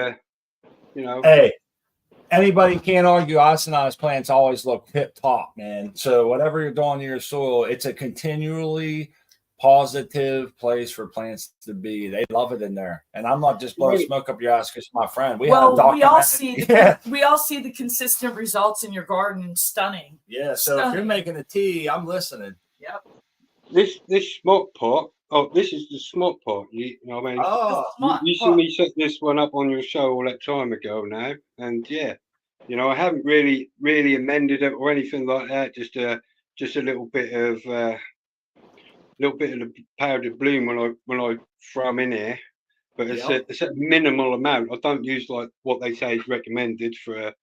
Hey, anybody can't argue Asanai's plants always look tip top, man. So whatever you're doing to your soil, it's a continually positive place for plants to be. They love it in there, and I'm not just blowing smoke up your ass because my friend. We all see the consistent results in your garden. Stunning. Yeah. So if you're making a tea, I'm listening. Yep. This smoke pot. Oh, this is the smoke pot. You know what I mean? Oh, you see me set this one up on your show all that time ago now, and yeah, I haven't really amended it or anything like that. Just a little bit of the powdered bloom when I throw them in here, but it's a minimal amount. I don't use like what they say is recommended for.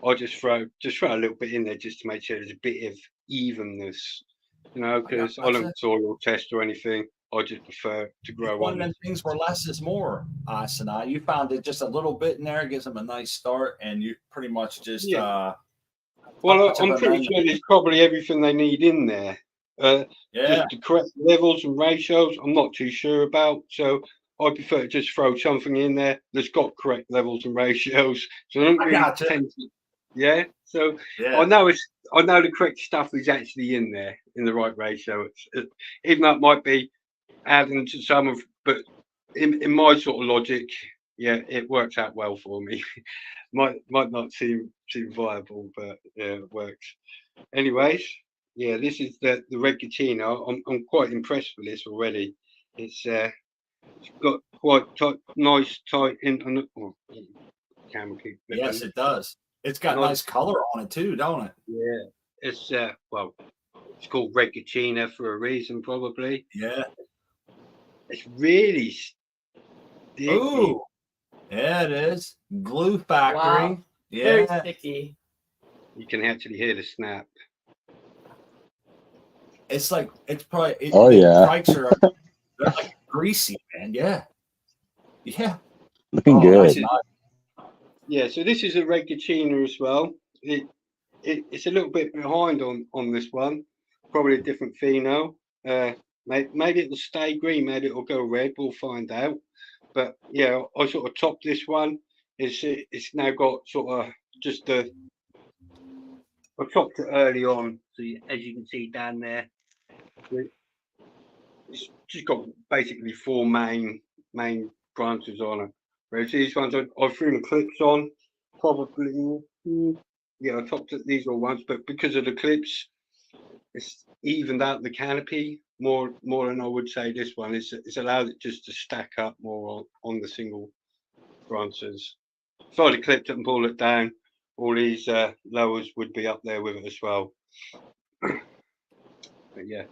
I just throw a little bit in there just to make sure there's a bit of evenness, because I don't soil test or anything. I just prefer to grow One on of them it. things where less is more, Sanaa. You found it just a little bit in there gives them a nice start, and you pretty much just Yeah. Well, touch of I'm pretty amendment. sure there's probably everything they need in there. Yeah, Just the correct levels and ratios, I'm not too sure about. So I prefer to just throw something in there that's got correct levels and ratios. So I don't I really gotcha. tend to, yeah. So Yeah, I know the correct stuff is actually in there in the right ratio. Even though it might be adding to some of, but in my sort of logic, yeah, it works out well for me. might not seem viable, but yeah, it works. Anyways, yeah, this is the Red Cucina. I'm quite impressed with this already. It's got quite nice tight in. Oh, camera keep flipping. yes, it does. It's got Nice. nice color on it too, don't it? Yeah, it's well, it's called Red Cucina for a reason, probably. Yeah. It's really sticky. Ooh, yeah, it is. Glue factory. Wow. Very Yeah, sticky. You can actually hear the snap. it's like it's probably. Oh, the yeah. Pikes are they're like greasy, man. Yeah, yeah. Looking Oh, that's good. nice. Yeah, so this is a Red Cucina as well. It's a little bit behind on this one. Probably a different pheno. Maybe it'll stay green. Maybe it'll go red. We'll find out. But yeah, I sort of topped this one. It's now got sort of just I chopped it early on, so as you can see down there, it's just got basically four main branches on it. Whereas these ones I threw the clips on, probably. Yeah, I topped it these all ones, but because of the clips, it's evened out the canopy more than I would say this one. It's allowed it just to stack up more on the single branches. If I'd have clipped it and pulled it down, all these lowers would be up there with it as well. But yeah,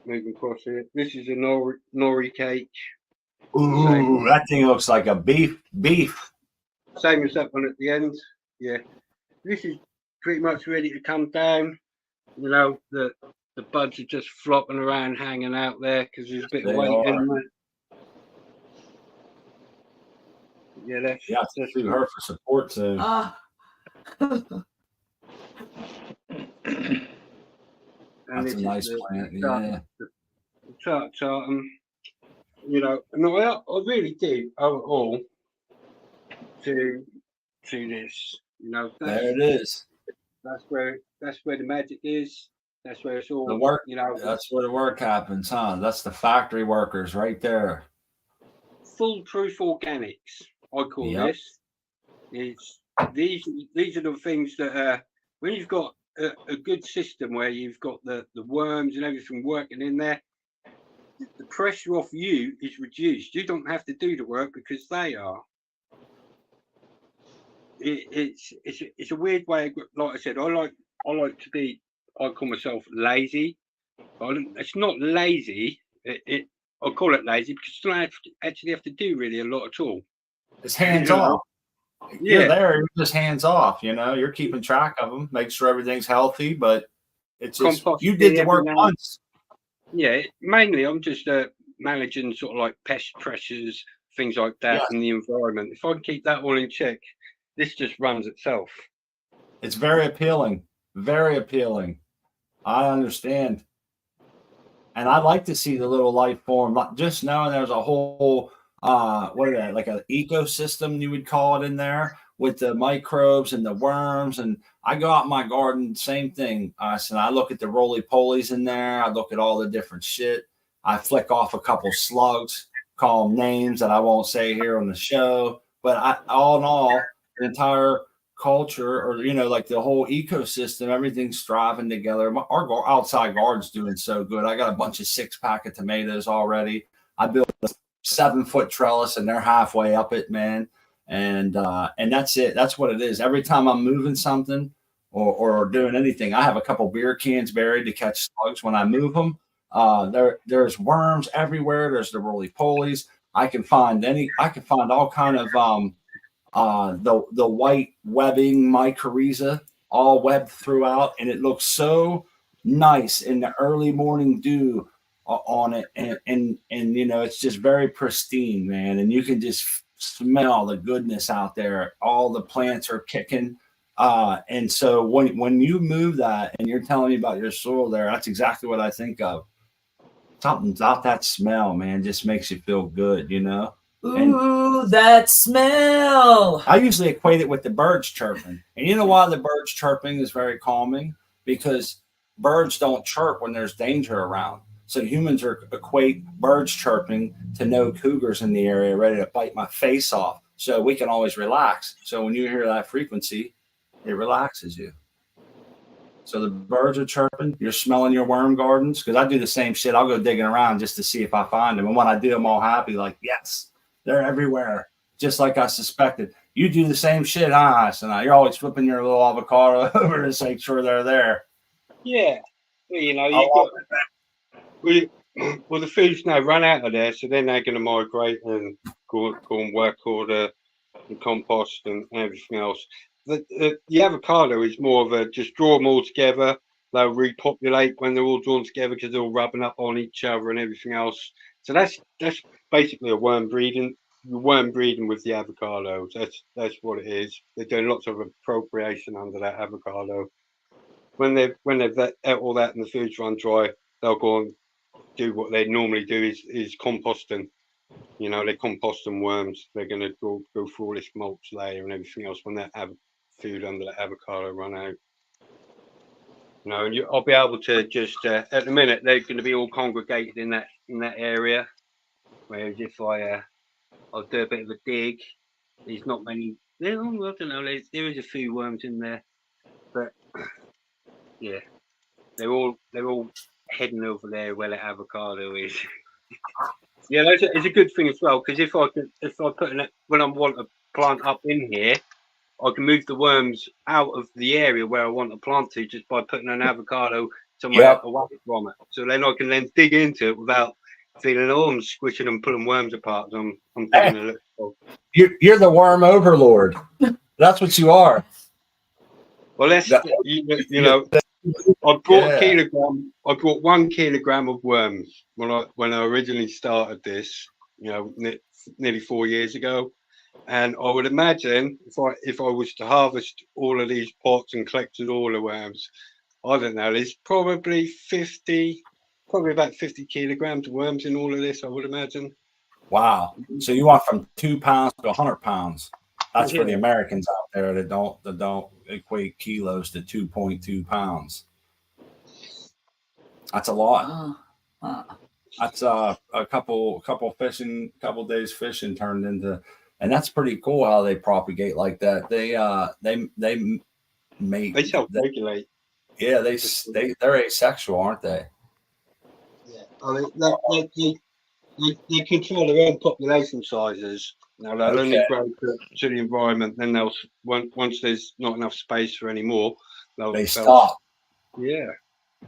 moving across here. This is a nori cake. Ooh, that thing looks like a beef. Same as that one at the end. Yeah, this is pretty much ready to come down. You know, the buds are just flopping around, hanging out there because there's a bit of weight in there. Yeah, that's Sue her for support soon. That's a nice plant. Yeah. Tartum, you know, and I really do owe it all to this. You know, There it is. That's where the magic is. That's where it's all The work. You know, That's where the work happens, huh? That's the factory workers right there. foolproof organics. I call this. It's these are the things that when you've got a good system where you've got the worms and everything working in there, the pressure off you is reduced. You don't have to do the work because they are. It's a weird way. Like I said, I like to be. I call myself lazy. It's not lazy. I call it lazy because you don't actually have to do really a lot at all. It's hands off. You're there. You're just hands off. You know, you're keeping track of them, make sure everything's healthy. But it's just you did the work once. Yeah, mainly I'm just managing sort of like pest pressures, things like that, in the environment. If I can keep that all in check, this just runs itself. It's very appealing. Very appealing. I understand. And I like to see the little life form, just knowing there's a whole, what is that, like an ecosystem you would call it in there with the microbes and the worms. And I go out in my garden, same thing. So I look at the roly-polies in there. I look at all the different shit. I flick off a couple slugs, call them names that I won't say here on the show. But all in all, the entire culture, or you know, like the whole ecosystem, everything's thriving together. Our outside garden's doing so good. I got a bunch of 6-pack of tomatoes already. I built a 7-foot trellis and they're halfway up it, man. And that's it. That's what it is. Every time I'm moving something or doing anything, I have a couple beer cans buried to catch slugs when I move them. There's worms everywhere. There's the roly-polies. I can find all kind of the white webbing mycorrhiza all webbed throughout, and it looks so nice in the early morning dew on it, and you know, it's just very pristine, man, and you can just smell the goodness out there. All the plants are kicking. And so when you move that and you're telling me about your soil there, that's exactly what I think of. Something about that smell, man, just makes you feel good, you know? Ooh, that smell. I usually equate it with the birds chirping. And you know why the birds chirping is very calming? Because birds don't chirp when there's danger around. So humans equate birds chirping to no cougars in the area ready to bite my face off. So we can always relax. So when you hear that frequency, it relaxes you. So the birds are chirping. You're smelling your worm gardens. Because I do the same shit. I'll go digging around just to see if I find them. And when I do, I'm all happy. Like, yes, they're everywhere. Just like I suspected. You do the same shit, huh? So now you're always flipping your little avocado over to make sure they're there. Yeah. Well, you know, you got well, the food's now run out of there, so then they're going to migrate and go and work all the compost and everything else. The avocado is more of a just draw them all together. They'll repopulate when they're all drawn together because they're all rubbing up on each other and everything else. So that's basically a worm breeding. Worm breeding with the avocados. That's what it is. They're doing lots of appropriation under that avocado. When they've all that and the food's run dry, they'll go and do what they normally do is composting. You know, they compost them worms. They're going to go through all this mulch layer and everything else when that food under the avocado run out. You know, and I'll be able to just at the minute they're going to be all congregated in that area. Whereas if I'll do a bit of a dig, there's not many. I don't know. There is a few worms in there, but yeah, they're all heading over there where the avocado is. Yeah, it's a good thing as well because if I put when I want to plant up in here, I can move the worms out of the area where I want to plant to just by putting an avocado somewhere away from it. So then I can then dig into it without feeling I'm squishing and pulling worms apart. So I'm taking a look. You're the worm overlord. That's what you are. Well, you know. I brought a kilogram. I brought 1 kilogram of worms when I originally started this. You know, nearly 4 years ago, and I would imagine if I was to harvest all of these pots and collected all the worms, I don't know. There's probably about 50 kilograms of worms in all of this. I would imagine. Wow. So you went from 2 pounds to 100 pounds. That's for the Americans out there that don't equate kilos to 2.2 pounds. That's a lot. That's a couple days fishing turned into, and that's pretty cool how they propagate like that. They self-regulate. Yeah, they're asexual, aren't they? Yeah, I mean they control their own population sizes. Now they'll only grow to the environment. Then they'll once there's not enough space for any more, they stop. Yeah,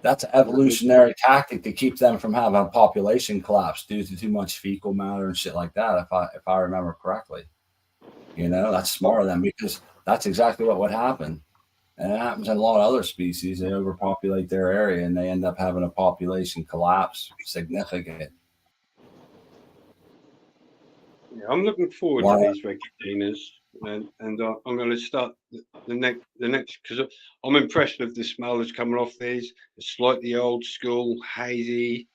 that's an evolutionary tactic to keep them from having a population collapse due to too much fecal matter and shit like that. If I remember correctly, you know, that's smart of them because that's exactly what would happen. And it happens in a lot of other species. They overpopulate their area and they end up having a population collapse significant. Yeah, I'm looking forward to these vegetarians, and I'm going to start the next because I'm impressed with the smell that's coming off these. It's slightly old school, hazy.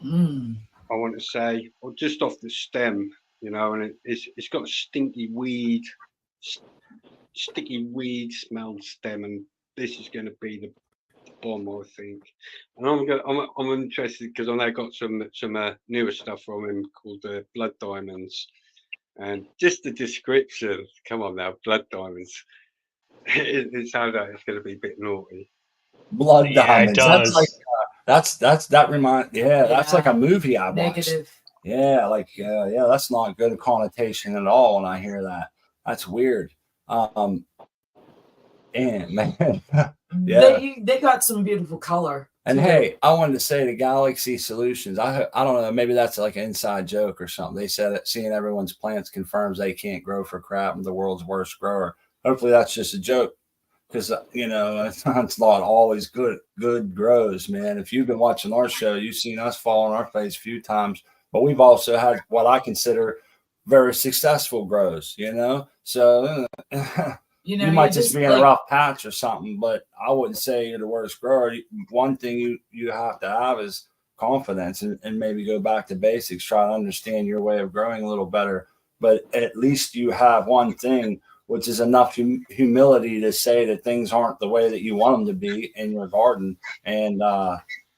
I want to say, or just off the stem, you know, and it's got a sticky weed smell stem, and this is going to be the bomb, I think. And I'm interested because I know I got some newer stuff from him called the blood diamonds, and just the description. Come on now, blood diamonds. It sounds like it's going to be a bit naughty. Blood diamonds. It does. That's like a movie I watched. Negative. Yeah, that's not a good connotation at all when I hear that. That's weird. Damn, man. Yeah. They got some beautiful color. And hey, I wanted to say to Galaxy Solutions, I don't know, maybe that's like an inside joke or something. They said that seeing everyone's plants confirms they can't grow for crap and the world's worst grower. Hopefully that's just a joke. because it's not always good grows, man. If you've been watching our show, you've seen us fall on our face a few times, but we've also had what I consider very successful grows, so you might just be in a rough patch or something, but I wouldn't say you're the worst grower. One thing you have to have is confidence and maybe go back to basics, try to understand your way of growing a little better, but at least you have one thing, which is enough humility to say that things aren't the way that you want them to be in your garden. And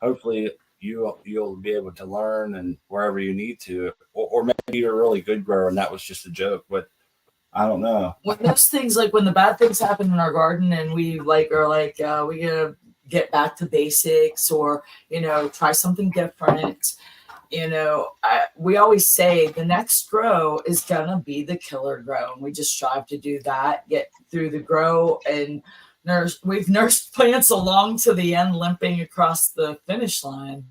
hopefully you'll be able to learn and wherever you need to, or maybe you're a really good grower and that was just a joke, but I don't know. When those things, like when the bad things happen in our garden and we we gotta get back to basics or, try something different, we always say the next grow is gonna be the killer grow. And we just strive to do that, get through the grow and we've nursed plants along to the end, limping across the finish line.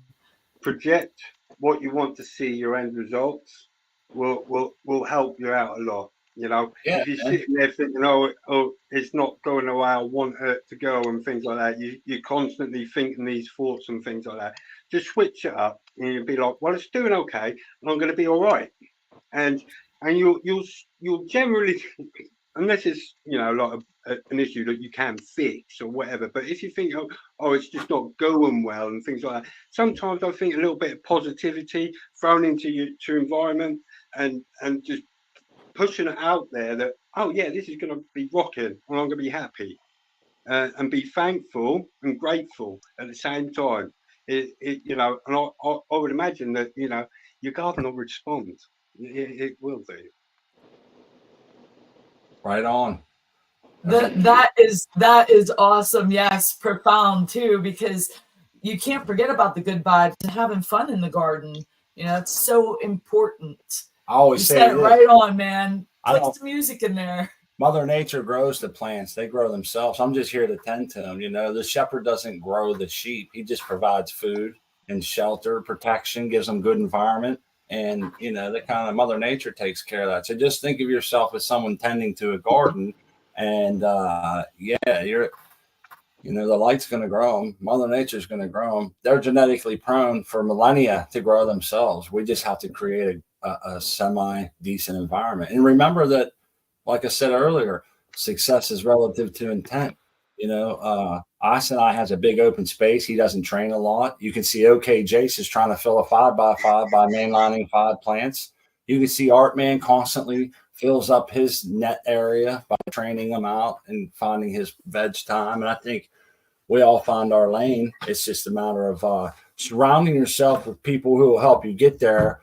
Project what you want to see your end results will help you out a lot. If you're sitting there thinking, oh, it's not going the way I want it to go and things like that, you're constantly thinking these thoughts and things like that. Just switch it up and you'll be like, well, it's doing okay and I'm going to be all right. And you'll generally, unless it's, like an issue that you can fix or whatever, but if you think, oh, it's just not going well and things like that, sometimes I think a little bit of positivity thrown into your environment and just pushing it out there that, oh yeah, this is going to be rocking and I'm going to be happy and be thankful and grateful at the same time. And I would imagine that, your garden will respond. It will do. Right on. That is awesome. Yes, profound too, because you can't forget about the good vibes and having fun in the garden. It's so important. I always you say said it right on, man. Put some music in there. Mother Nature grows the plants. They grow themselves. I'm just here to tend to them. The shepherd doesn't grow the sheep. He just provides food and shelter, protection, gives them good environment. And, the kind of Mother Nature takes care of that. So just think of yourself as someone tending to a garden. And, you're, the light's going to grow them. Mother Nature's going to grow them. They're genetically prone for millennia to grow themselves. We just have to create a semi-decent environment. And remember that, like I said earlier, success is relative to intent. Asinai has a big open space. He doesn't train a lot. You can see OK Jace is trying to fill a 5x5 by mainlining 5 plants. You can see Artman constantly fills up his net area by training them out and finding his veg time. And I think we all find our lane. It's just a matter of surrounding yourself with people who will help you get there.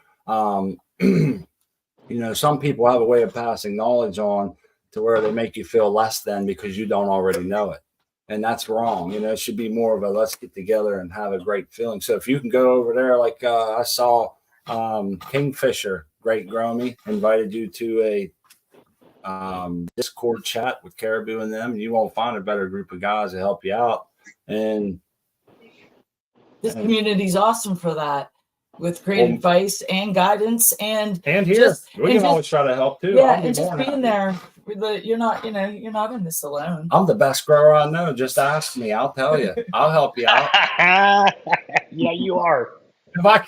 Some people have a way of passing knowledge on to where they make you feel less than because you don't already know it. And that's wrong. It should be more of a let's get together and have a great feeling. So if you can go over there, like I saw Kingfisher, great Gromy, invited you to a Discord chat with Caribou and them. You won't find a better group of guys to help you out. And this community's awesome for that. With great advice and guidance and here we can always try to help too. Yeah, and just being there. You're not in this alone. I'm the best grower I know. Just ask me. I'll tell you. I'll help you out. Yeah, you are. If I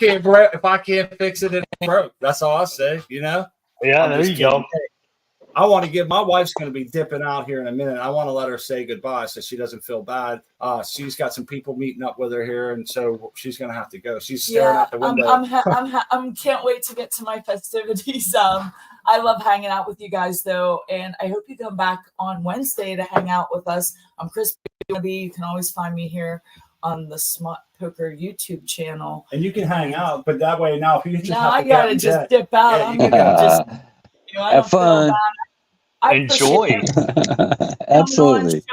can't fix it, it ain't broke. That's all I say. Yeah, there you go. I want to my wife's going to be dipping out here in a minute. I want to let her say goodbye so she doesn't feel bad. She's got some people meeting up with her here, and so she's going to have to go. She's staring out the window. I'm can't wait to get to my festivities. I love hanging out with you guys though, and I hope you come back on Wednesday to hang out with us. I'm Chris B. You can always find me here on the Smart Poker YouTube channel. And you can hang out, but that way now if you just I gotta just dip out. Have fun. Enjoy. Absolutely.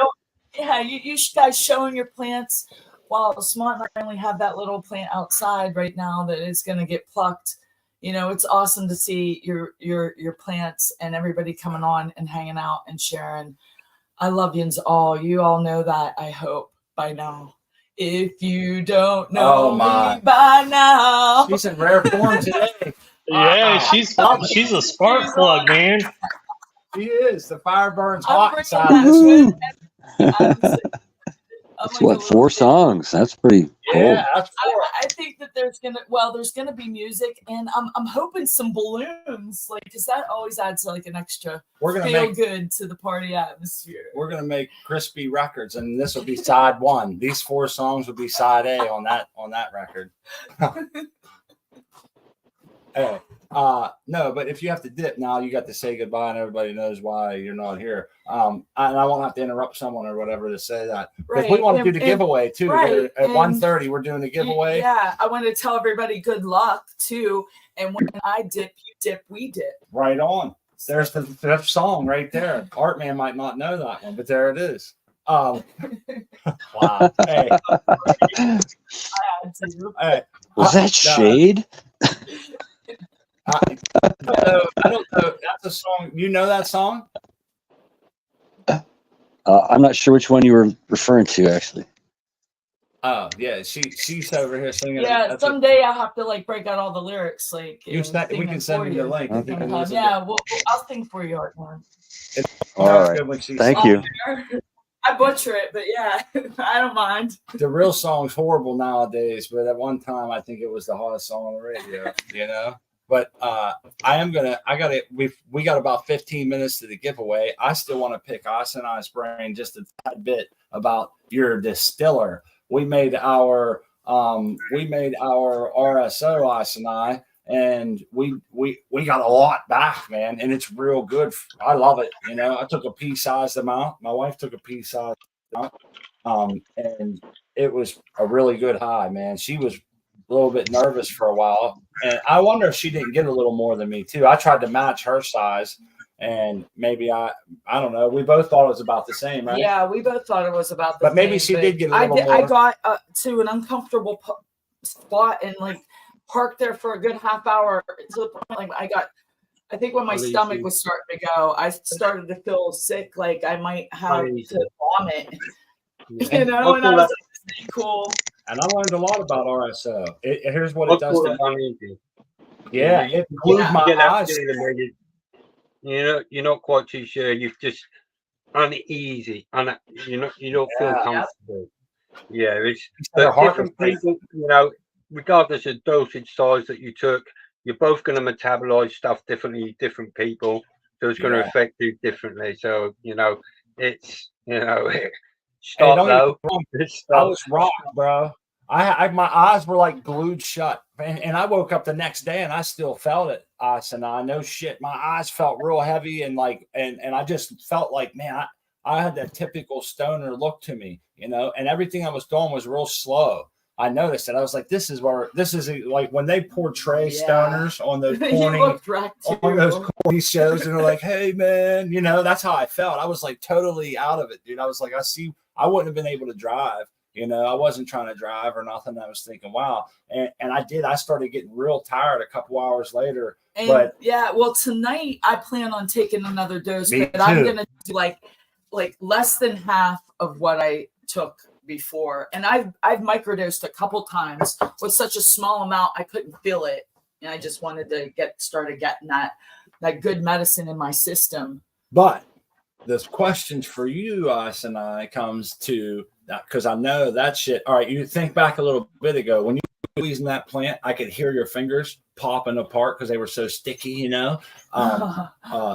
You guys showing your plants while Smart and I only have that little plant outside right now that is going to get plucked. It's awesome to see your plants and everybody coming on and hanging out and sharing. I love yous all. You all know that, I hope, by now. If you don't know me by now. She's in rare form today. Yeah, she's a spark plug, man. She is. The fire burns hot inside this Honestly. That's what, 4 songs? That's pretty cool. Yeah, that's I think that there's gonna be music, and I'm hoping some balloons, like, because that always adds like an extra we're gonna feel make good to the party atmosphere. we're gonna make crispy records, and this will be side 1. These 4 songs will be side A on that record. Hey, no, but if you have to dip now, you got to say goodbye, and everybody knows why you're not here. And I won't have to interrupt someone or whatever to say that, because we want to do the giveaway too. Right, At 1:30, we're doing the giveaway. Yeah, I want to tell everybody good luck too. And when I dip, you dip, we dip. Right on. There's the 5th song right there. Art Man might not know that one, but there it is. Wow. Hey. Hey. Was that shade? I don't know. That's a song. You know that song? I'm not sure which one you were referring to, actually. Oh yeah, she's over here singing. Yeah, someday I'll have to like break out all the lyrics. Like we can send you the link. Yeah, well, I'll sing for you, Art. All right. Thank you. I butcher it, but yeah, I don't mind. The real song's horrible nowadays, but at one time I think it was the hottest song on the radio. You know. But we got about 15 minutes to the giveaway. I still want to pick Asani's brain just a tad bit about your distiller. We made our RSO, Asani, and we got a lot back, man, and it's real good. I love it. You know, I took a pea-sized amount. My wife took a pea-sized amount, and it was a really good high, man. She was a little bit nervous for a while, and I wonder if she didn't get a little more than me too. I tried to match her size, and maybe I don't know. We both thought it was about the same, right? Yeah, we both thought it was about the same. But maybe she did get a little more. I got to an uncomfortable spot and like parked there for a good half hour to the point like I think when my stomach was starting to go, I started to feel sick, like I might have to vomit. You know, and I was like, cool. And I learned a lot about RSO. Here's what it does. Yeah, it glued my eyes. You're not quite too sure. You're just uneasy, and you don't feel comfortable. Yeah, it's different people. You know, regardless of dosage size that you took, you're both going to metabolize stuff differently. Different people, so it's going to affect you differently. So it's stop low. I was rocked, bro. I my eyes were like glued shut, and I woke up the next day and I still felt it. And I no shit, my eyes felt real heavy and like, and I just felt like, man, I had that typical stoner look to me, you know, and everything I was doing was real slow. I noticed it. I was like, this is like when they portray stoners on those corny shows, and they're like, hey man, you know, that's how I felt. I was like totally out of it, dude. I was like, I wouldn't have been able to drive. You know, I wasn't trying to drive or nothing. I was thinking, wow. And I started getting real tired a couple hours later. But well, tonight I plan on taking another dose, but I'm going to do like less than half of what I took before. And I've microdosed a couple times with such a small amount, I couldn't feel it. And I just wanted to get started getting that good medicine in my system. But this question for you, and comes to that, because I know that shit. All right, you think back a little bit ago when you were squeezing that plant, I could hear your fingers popping apart because they were so sticky, you know.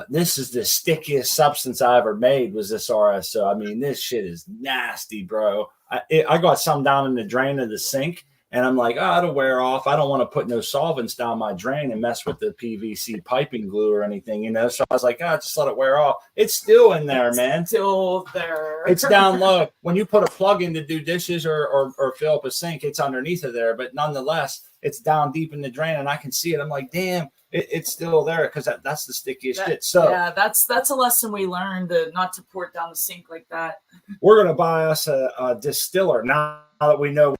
This is the stickiest substance I ever made, was this RSO. I mean, this shit is nasty, bro. I got some down in the drain of the sink, and I'm like, oh, it'll wear off. I don't want to put no solvents down my drain and mess with the PVC piping glue or anything, you know. So I was like, oh, just let it wear off. It's still in there, man. Still there. It's down low. When you put a plug in to do dishes or fill up a sink, it's underneath of there. But nonetheless, it's down deep in the drain, and I can see it. I'm like, damn, it's still there, because that's the stickiest shit. So yeah, that's a lesson we learned, not to pour it down the sink like that. We're gonna buy us a distiller now that we know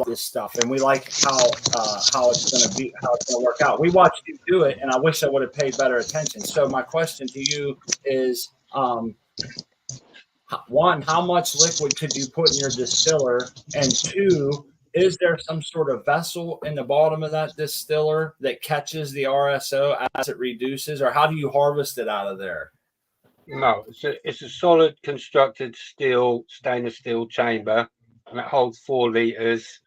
this stuff, and we like how it's gonna work out. We watched you do it, and I wish I would have paid better attention. So my question to you is, one, how much liquid could you put in your distiller, and two, is there some sort of vessel in the bottom of that distiller that catches the RSO as it reduces, or how do you harvest it out of there? No, it's a solid constructed stainless steel chamber, and it holds 4 liters.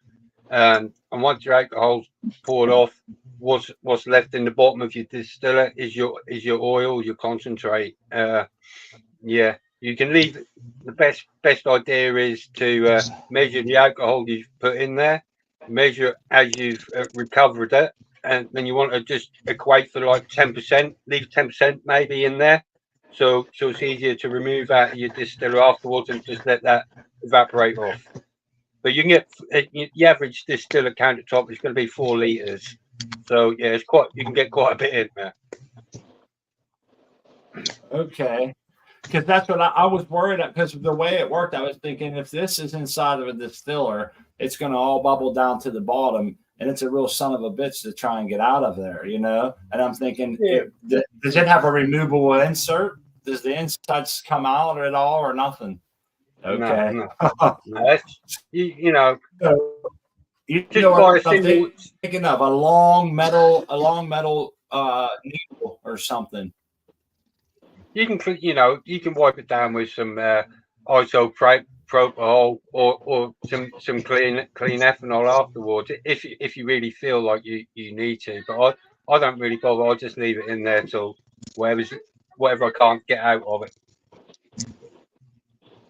And once your alcohol's poured off, what's left in the bottom of your distiller is your oil, your concentrate. Yeah, you can leave. The best idea is to measure the alcohol you've put in there, measure as you've recovered it, and then you want to just equate for like 10%. Leave 10% maybe in there, so it's easier to remove out of your distiller afterwards and just let that evaporate off. But you can get the average distiller countertop is going to be 4 liters, so yeah, you can get quite a bit in there. Okay. Because that's what I was worried at. Because the way it worked, I was thinking if this is inside of a distiller, it's going to all bubble down to the bottom, and it's a real son of a bitch to try and get out of there, you know. And I'm thinking, does it have a removable insert? Does the insides come out at all, or nothing? Okay. No, that's, you know. You Just know buy what I'm thinking of? A long metal needle or something. You can wipe it down with some isopropyl or some clean ethanol afterwards if you really feel like you need to. But I don't really bother. I just leave it in there till whatever I can't get out of it.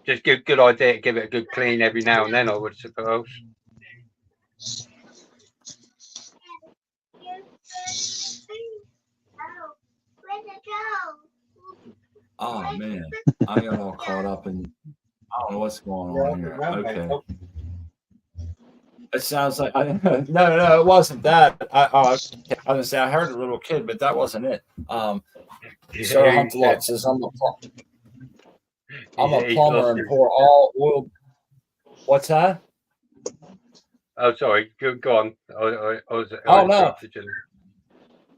Just good idea to give it a good clean every now and then, I would suppose. Oh man, I got all caught up in. I don't know what's going on here. Okay. It sounds like no, it wasn't that. I was gonna say I heard a little kid, but that wasn't it. Sir Humphrey says I'm a plumber and pour all oil. What's that? Oh, sorry. Go on.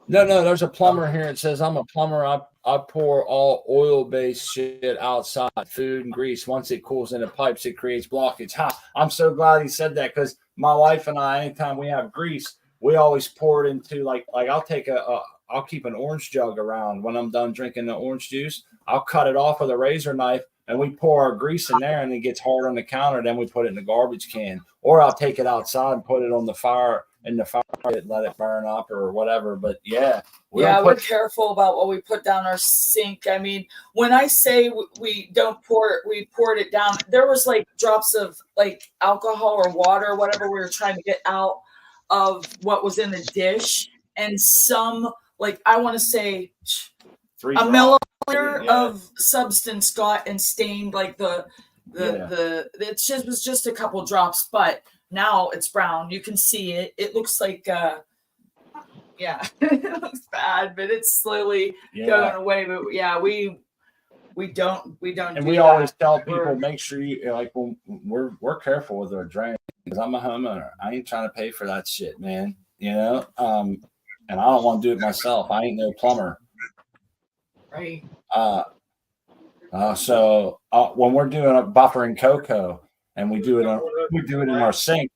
No. There's a plumber here. It says I'm a plumber. I pour all oil-based shit outside, food and grease. Once it cools in the pipes, it creates blockage. I'm so glad he said that, because my wife and I, anytime we have grease, we always pour it into like I'll keep an orange jug around when I'm done drinking the orange juice. I'll cut it off with a razor knife, and we pour our grease in there, and it gets hard on the counter. Then we put it in the garbage can, or I'll take it outside and put it on the fire and let it burn up or whatever. But yeah, we're careful about what we put down our sink. I mean, when I say we don't pour it, we poured it down. There was like drops of like alcohol or water, whatever we were trying to get out of what was in the dish, and some, like, I want to say 3 a milliliter of substance got and stained like the it was just a couple drops, but now it's brown. You can see it. It looks like it looks bad, but it's slowly going away. But yeah, we don't. And we always tell people, make sure you like when we're careful with our drain, because I'm a homeowner. I ain't trying to pay for that shit, man. You know, and I don't want to do it myself. I ain't no plumber. Right. So when we're doing a buffering cocoa, and we do it in our sink,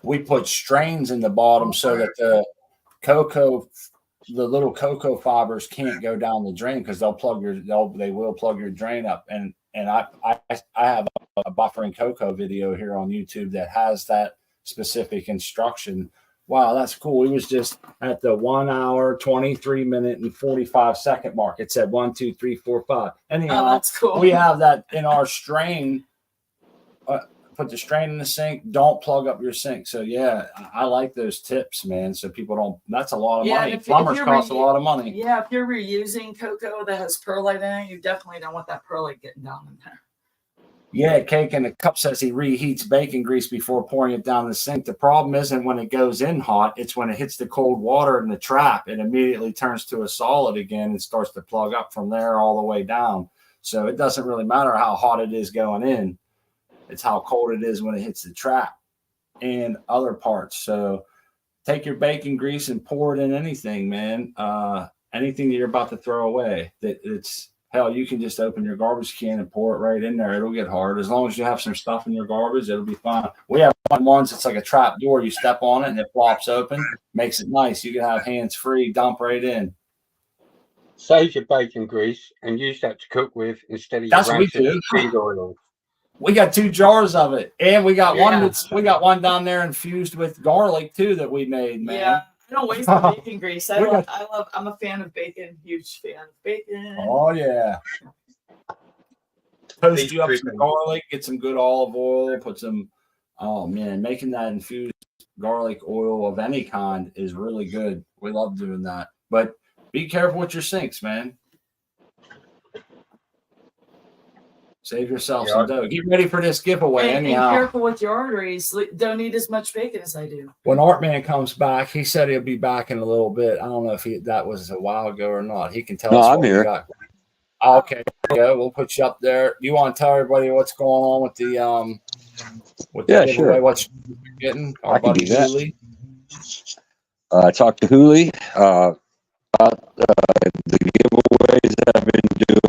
we put strains in the bottom so that the little cocoa fibers can't go down the drain, because they will plug your drain up. And I have a buffering cocoa video here on YouTube that has that specific instruction. Wow, that's cool. It was just at the 1 hour, 23 minute and 45 second mark. It said 1, 2, 3, 4, 5. Anyhow, that's cool. We have that in our strain. Put the strain in the sink. Don't plug up your sink. So yeah, I like those tips, man. So people don't. That's a lot of money. Plumbers cost a lot of money. Yeah, if you're reusing cocoa that has perlite in it, you definitely don't want that perlite getting down in there. Yeah, Cake in the Cup says he reheats bacon grease before pouring it down the sink. The problem isn't when it goes in hot. It's when it hits the cold water in the trap, it immediately turns to a solid again and starts to plug up from there all the way down. So it doesn't really matter how hot it is going in. It's how cold it is when it hits the trap and other parts. So take your bacon grease and pour it in anything, man. Anything that you're about to throw away. Hell, you can just open your garbage can and pour it right in there. It'll get hard. As long as you have some stuff in your garbage, it'll be fine. We have ones that's like a trap door. You step on it and it flops open, makes it nice. You can have hands free, dump right in. Save your bacon grease and use that to cook with instead of your That's what we rancid do. seed oil. We got 2 jars of it, and we got one Yeah. we got one down there infused with garlic too that we made, man. Yeah, I don't waste the bacon grease. We got- I'm a fan of bacon. Huge fan of bacon. Oh yeah. Toast Beef you up some dripping. garlic, get some good olive oil, put some. Oh man, making that infused garlic oil of any kind is really good. We love doing that, but be careful with your sinks, man. Save yourself some dough. Get ready for this giveaway. And Anyhow, careful with your arteries. Don't eat as much bacon as I do. when Artman comes back, he said he'll be back in a little bit. I don't know if that was a while ago or not. He can tell us. I'm what here. We got. Okay, yeah, we'll put you up there. You want to tell everybody what's going on with the Yeah, giveaway? sure. What's getting? Our I can buddy do that. Julie. I talked to Hooley about the giveaways that I've been doing,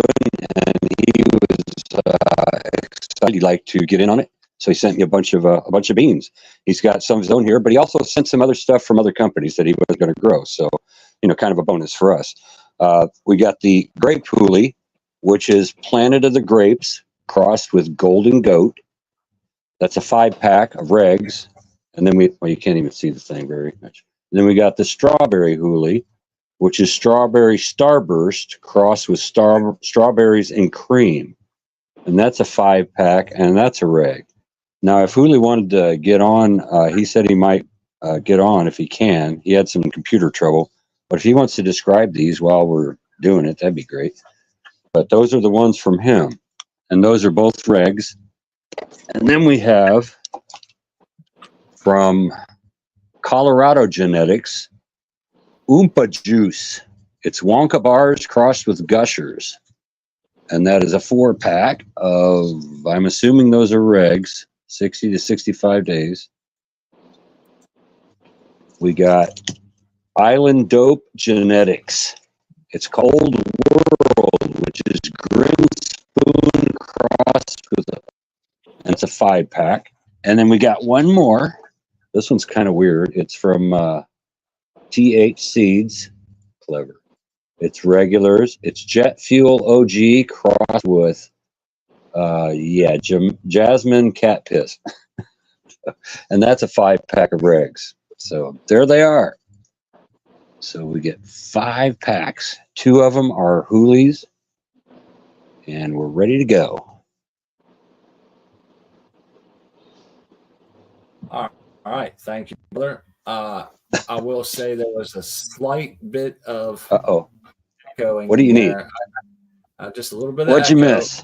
and he was excited. He'd like to get in on it, so he sent me a bunch of beans. He's got some of his own here, but he also sent some other stuff from other companies that he was going to grow. So, kind of a bonus for us. We got the grape Hooley, which is Planet of the Grapes crossed with Golden Goat. That's a 5-pack of regs, and then you can't even see the thing very much. Then we got the strawberry Hooley, which is strawberry starburst crossed with strawberries and cream. And that's a 5-pack, and that's a reg. Now, if Hooley wanted to get on, he said he might get on if he can. He had some computer trouble. But if he wants to describe these while we're doing it, that'd be great. But those are the ones from him. And those are both regs. And then we have from Colorado Genetics, Oompa Juice. It's Wonka bars crossed with Gushers. And that is a 4-pack of, I'm assuming those are regs, 60 to 65 days. We got Island Dope Genetics. It's Cold World, which is Grim Spoon crossed with and it's a 5-pack. And then we got one more. This one's kind of weird. It's from TH Seeds. Clever. It's regulars. It's Jet Fuel OG crossed with, Jasmine Cat Piss. And that's a 5-pack of regs. So there they are. So we get 5 packs. 2 of them are Hoolies. And we're ready to go. All right. Thank you, brother. I will say there was a slight bit of echoing. What do you need? Just a little bit of What'd you echo. miss?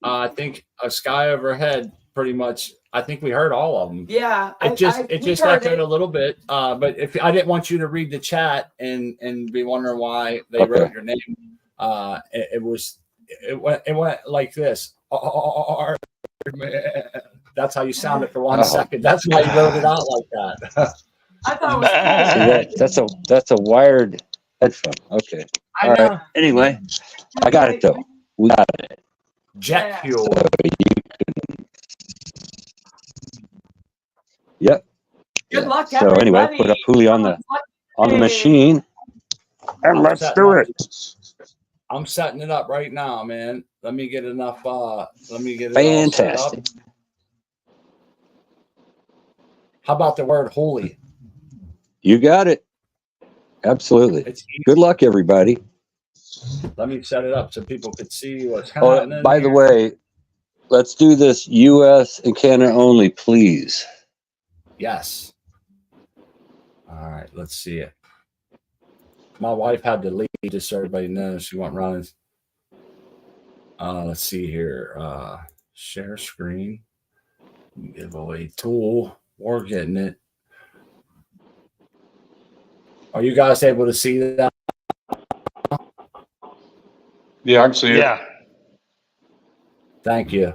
I think a sky overhead pretty much. I think we heard all of them. Yeah, It just echoed a little bit. But if I didn't want you to read the chat and be wondering why they wrote your name, it went like this. That's how you sound it for 1 second. That's why you wrote it out like that. I thought it was cool. That's a wired headphone. Okay. I All know. right. Anyway, I got it though. We got it. Jet fuel. So Yep. Good luck, So anyway, put up Hooley on the machine, and let's do it. I'm setting it up right now, man. Let me get enough. Let me get it Fantastic. all set up. How about the word holy? You got it. Absolutely. It's easy. Good luck, everybody. Let me set it up so people could see what's happening. Oh, by the way, let's do this U.S. and Canada only, please. Yes. All right, let's see it. My wife had to leave, just so everybody knows she went running. Let's see here. Share screen. Giveaway tool. We're getting it. Are you guys able to see that? Yeah, I can see it. Yeah. Thank you.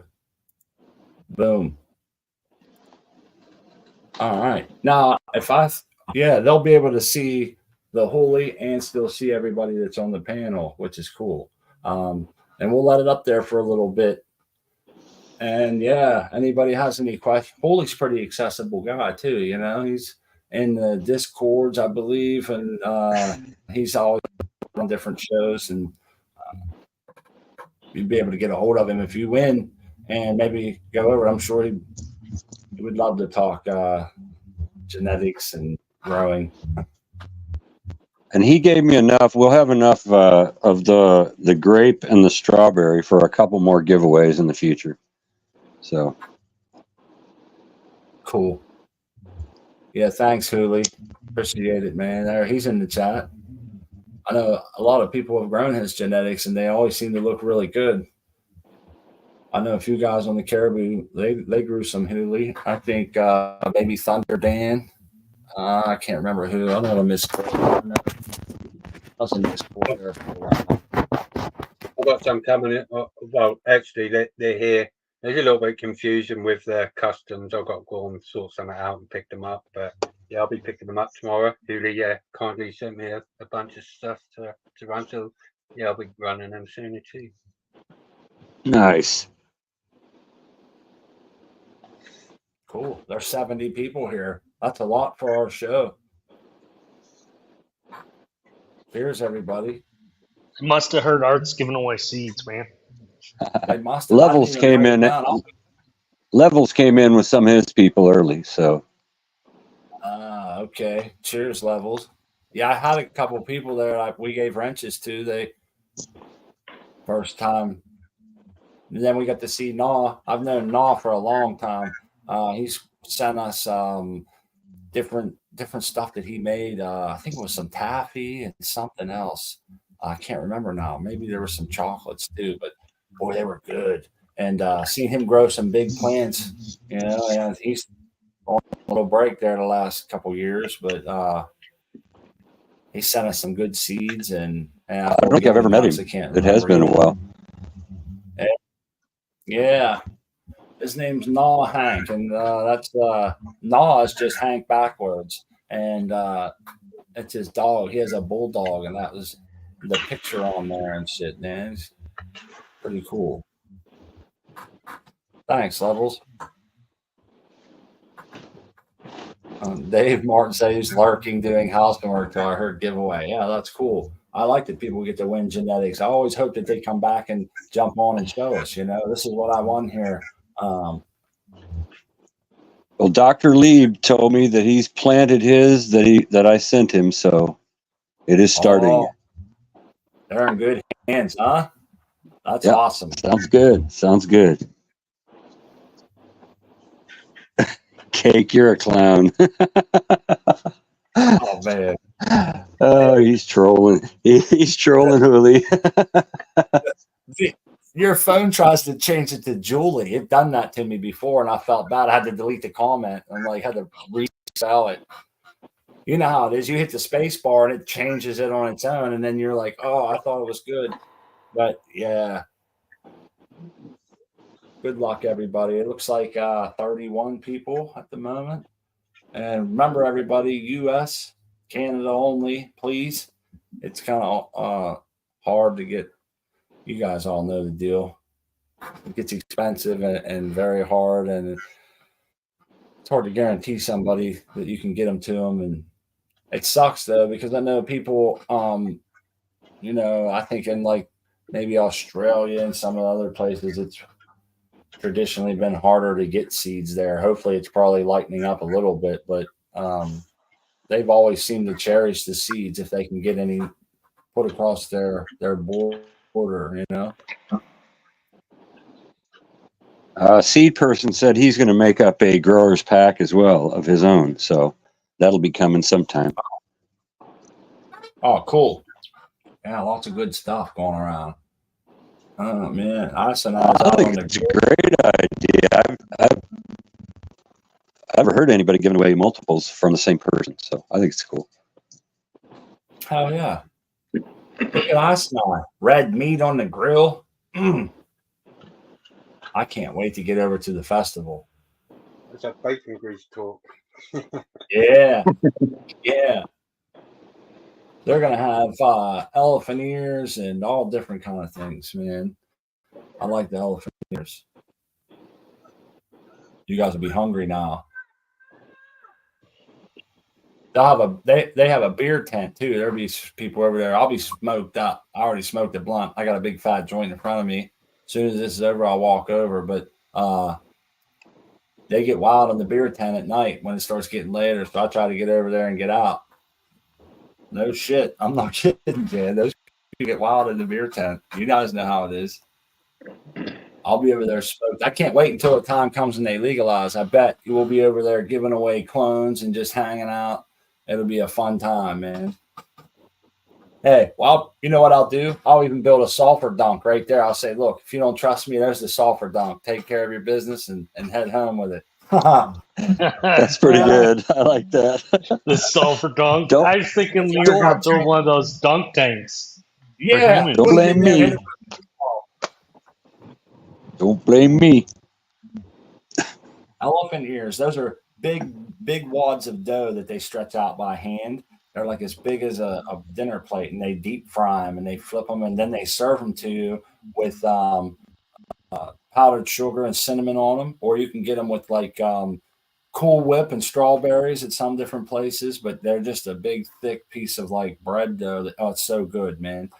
Boom. All right. Now, they'll be able to see the holy and still see everybody that's on the panel, which is cool. And we'll let it up there for a little bit. And yeah, anybody has any questions? Holy's pretty accessible guy too. He's in the Discords, I believe, and he's always on different shows, and you'd be able to get a hold of him if you win and maybe go over. I'm sure he would love to talk genetics and growing. And he gave me enough. We'll have enough of the grape and the strawberry for a couple more giveaways in the future. So cool. Yeah, thanks, Hooley. Appreciate it, man. There, he's in the chat. I know a lot of people have grown his genetics, and they always seem to look really good. I know a few guys on the Caribou. They grew some Hooley. I think maybe Thunder Dan. I can't remember who. I don't know Miss Corey. I was in Miss Corey there for a while. I've got some coming in. Well, actually, they're here. There's a little bit of confusion with their customs. I've got to go and sort something out and pick them up. But yeah, I'll be picking them up tomorrow. Julie kindly sent me a bunch of stuff to run. So yeah, I'll be running them soon too. nice. Cool. There's 70 people here. That's a lot for our show. Here's everybody. Must have heard Art's giving away seeds, man. They must have. Levels came in. Levels came in with some of his people early. So okay. Cheers, Levels. Yeah, I had a couple people there like we gave wrenches to. They first time. And then we got to see Naw. I've known Naw for a long time. He's sent us different stuff that he made. I think it was some taffy and something else. I can't remember now. Maybe there were some chocolates too, but boy, they were good. And seeing him grow some big plants, you know, and he's on a little break there the last couple of years, but he sent us some good seeds. And I don't think I've ever met him. It has been a while. Yeah. His name's Naw Hank, and that's Naw is just Hank backwards, and it's his dog. He has a bulldog, and that was the picture on there and shit, man. It's pretty cool. Thanks, Levels. Dave Martin said he's lurking doing housework till I heard giveaway. Yeah, that's cool. I like that people get to win genetics. I always hope that they come back and jump on and show us, you know, this is what I won here. Well, Dr. Lieb told me that he's planted his that I sent him, so it is starting. Oh, they're in good hands, huh? That's awesome. Sounds good. Sounds good. Cake, you're a clown. Oh man. Oh, he's trolling. He's trolling, Hooley. Your phone tries to change it to Julie. It done that to me before, and I felt bad. I had to delete the comment and like had to resell it. You know how it is. You hit the space bar and it changes it on its own, and then you're like, "Oh, I thought it was good," but yeah. Good luck, everybody. It looks like 31 people at the moment. And remember, everybody, U.S., Canada only, please. It's kind of hard to get. You guys all know the deal. It gets expensive and very hard, and it's hard to guarantee somebody that you can get them to them. And it sucks, though, because I know people, you know, I think in like maybe Australia and some of the other places, it's traditionally been harder to get seeds there. Hopefully it's probably lightening up a little bit, but they've always seemed to cherish the seeds if they can get any put across their border, you know. Seed person said he's going to make up a grower's pack as well of his own, so that'll be coming sometime. Oh, cool. Yeah, lots of good stuff going around. Oh man, I think it's a great idea. I've never heard anybody giving away multiples from the same person, so I think it's cool. Hell yeah! Look at Iceland. Red meat on the grill. I can't wait to get over to the festival. It's a bacon grease talk. Yeah, yeah. They're gonna have elephant ears and all different kind of things, man. I like the elephant ears. You guys will be hungry now. they have a beer tent too. There'll be people over there. I'll be smoked up. I already smoked a blunt. I got a big fat joint in front of me. As soon as this is over, I'll walk over. But they get wild on the beer tent at night when it starts getting later. So I try to get over there and get out. No shit. I'm not kidding, man. Those people get wild in the beer tent. You guys know how it is. I'll be over there smoked. I can't wait until the time comes and they legalize. I bet you will be over there giving away clones and just hanging out. It'll be a fun time, man. Hey, well, you know what I'll do? I'll even build a sulfur dunk right there. I'll say, look, if you don't trust me, there's the sulfur dunk. Take care of your business and head home with it. That's pretty good. I like that. The sulfur dunk. Don't- I was thinking you were going to build one of those dunk tanks. Yeah. humans. Don't blame me. Don't blame me. Elephant ears. Those are big wads of dough that they stretch out by hand. They're like as big as a dinner plate, and they deep fry them and they flip them, and then they serve them to you with powdered sugar and cinnamon on them, or you can get them with like Cool Whip and strawberries at some different places. But they're just a big thick piece of like bread dough. It's so good, man.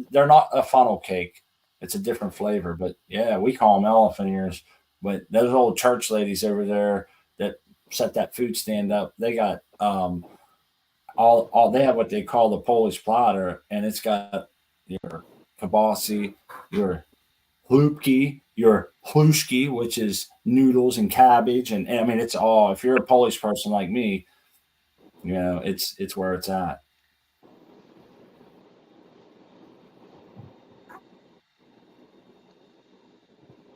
They're not a funnel cake. It's a different flavor, but yeah, we call them elephant ears. But those old church ladies over there that set that food stand up, they got all they have what they call the Polish platter, and it's got your kibasi, your chlubki, your hlushki, which is noodles and cabbage, and I mean it's all. If you're a Polish person like me, you know it's where it's at.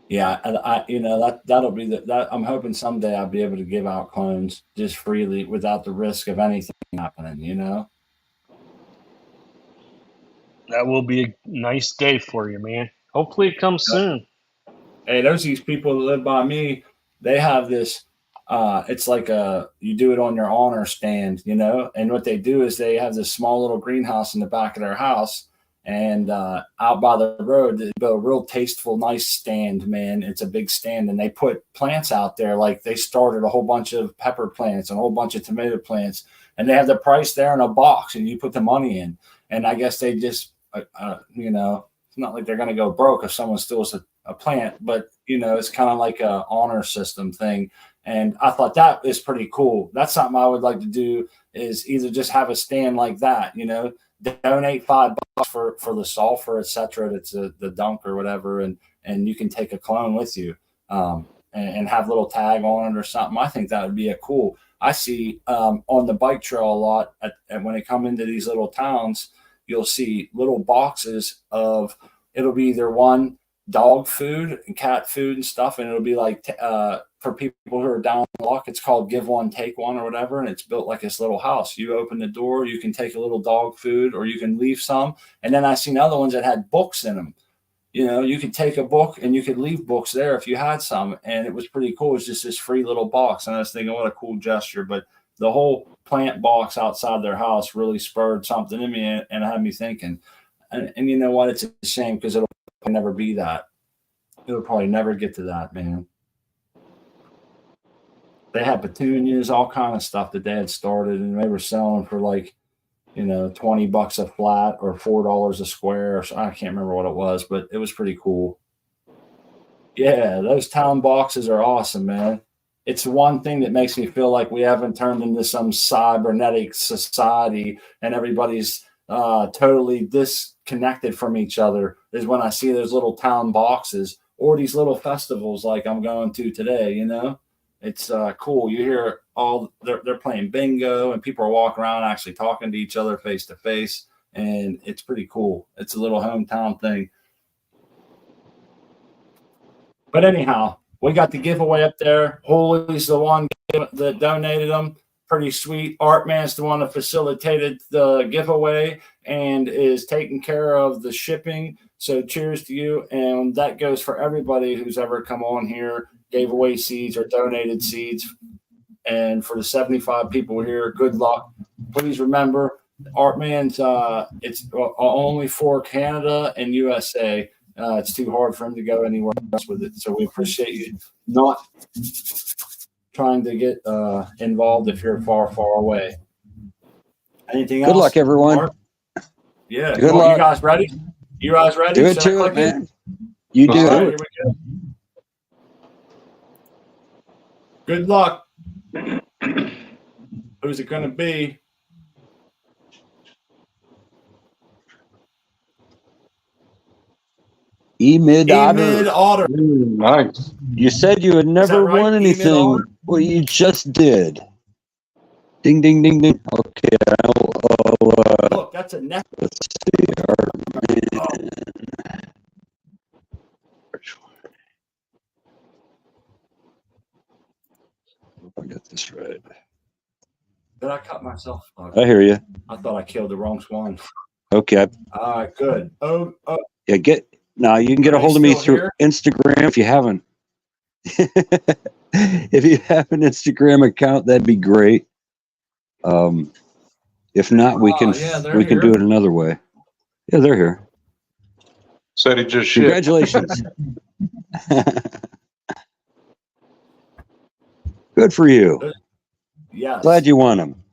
Yeah, and I you know that'll be that I'm hoping someday I'll be able to give out clones just freely without the risk of anything happening, you know? That will be a nice day for you, man. Hopefully it comes soon. Hey, there's these people that live by me. They have this it's like you do it on your honor stand, you know? And what they do is they have this small little greenhouse in the back of their house. And out by the road, they built a real tasteful, nice stand, man. It's a big stand, and they put plants out there. Like they started a whole bunch of pepper plants and a whole bunch of tomato plants, and they have the price there in a box, and you put the money in. And I guess they just, you know, it's not like they're going to go broke if someone steals a plant, but you know, it's kind of like a honor system thing. And I thought that is pretty cool. That's something I would like to do, is either just have a stand like that, you know, donate $5 for the sulfur, etc. That's the dunk or whatever, and you can take a clone with you, and have a little tag on it or something. I think that would be a cool. I see on the bike trail a lot, and when they come into these little towns, you'll see little boxes of, it'll be either one dog food and cat food and stuff, and it'll be like for people who are down the block, it's called give one, take one or whatever, and it's built like this little house. You open the door, you can take a little dog food, or you can leave some. And then I seen other ones that had books in them. You know, you could take a book and you could leave books there if you had some, and it was pretty cool. It's just this free little box, and I was thinking, what a cool gesture. But the whole plant box outside their house really spurred something in me, and had me thinking. And you know what? It's a shame, because it'll never be that. It'll probably never get to that, man. They had petunias, all kind of stuff that they had started, and they were selling for like, you know, $20 a flat or $4 a square. So I can't remember what it was, but it was pretty cool. Yeah, those town boxes are awesome, man. It's one thing that makes me feel like we haven't turned into some cybernetic society and everybody's totally disconnected from each other, is when I see those little town boxes or these little festivals like I'm going to today, you know? It's cool. You hear they're playing bingo, and people are walking around actually talking to each other face to face, and it's pretty cool. It's a little hometown thing. But anyhow, we got the giveaway up there. Holy's the one that donated them. Pretty sweet. Artman's the one that facilitated the giveaway and is taking care of the shipping. So cheers to you. And that goes for everybody who's ever come on here, gave away seeds or donated seeds. And for the 75 people here, good luck. Please remember, Artman's it's only for Canada and USA. It's too hard for him to go anywhere else with it. So we appreciate you not trying to get involved if you're far, far away. Anything Good else? luck, everyone. Mark? Yeah. Good You luck. guys ready? You guys ready? Do it Should I to it, click man. You do All right, it. here we go. Good luck. Who's it going to be? Emid Emid Otter. Otter. Nice. You said you had never right? won Emid anything. Otter? Well, you just did. Ding, ding, ding, ding. Okay, Look, that's a neck. let's see. I got this right. Did I cut myself? I hear you. I thought I killed the wrong swan. Okay. All right, good. Oh, Yeah, you can get Are a they hold of me still through here? Instagram if you haven't. If you have an Instagram account, that'd be great. If not, we can yeah, they're do here. it another way. Yeah, they're here. Said he just shit. Congratulations. Good for you. Yes. Glad you won them.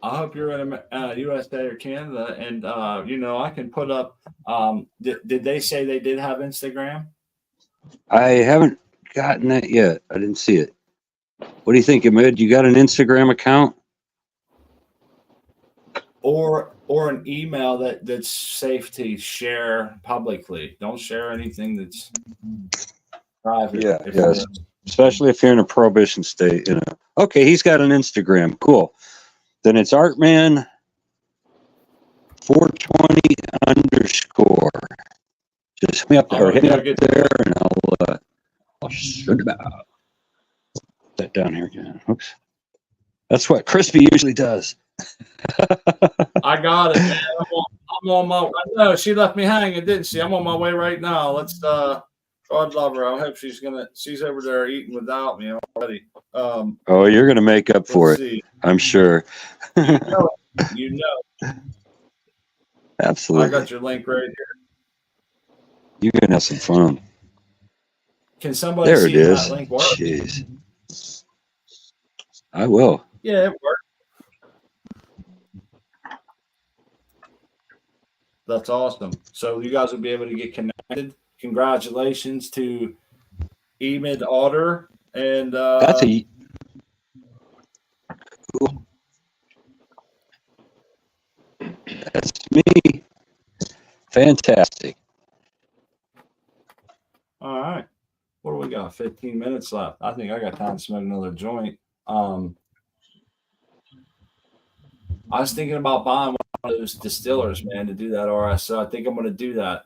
I hope you're in USA or Canada, and I can put up. Did they say they did have Instagram? I haven't gotten that yet. I didn't see it. What do you think, Ahmed? You got an Instagram account? Or an email that's safe to share publicly. Don't share anything that's private. Yeah, if yes. you're- Especially if you're in a prohibition state. Okay, he's got an Instagram. Cool. Then it's Artman 420_. Just hit me up there, and I'll send it out. Put that down here again. Oops. That's what Crispy usually does. I got it, man. I'm on my. I know she left me hanging, didn't she? I'm on my way right now. Let's. God love her. I hope she's over there eating without me already. Oh, you're gonna make up for it. See. I'm sure. You know. Absolutely. I got your link right here. You're gonna have some fun. Can somebody There see it is. that link work? Jeez. I will. Yeah, it worked. That's awesome. So you guys will be able to get connected. Congratulations to Emid Otter and That's a cool. That's me. Fantastic. all right. What do we got? 15 minutes left. I think I got time to smoke another joint. I was thinking about buying one of those distillers, man, to do that RS. So I think I'm going to do that.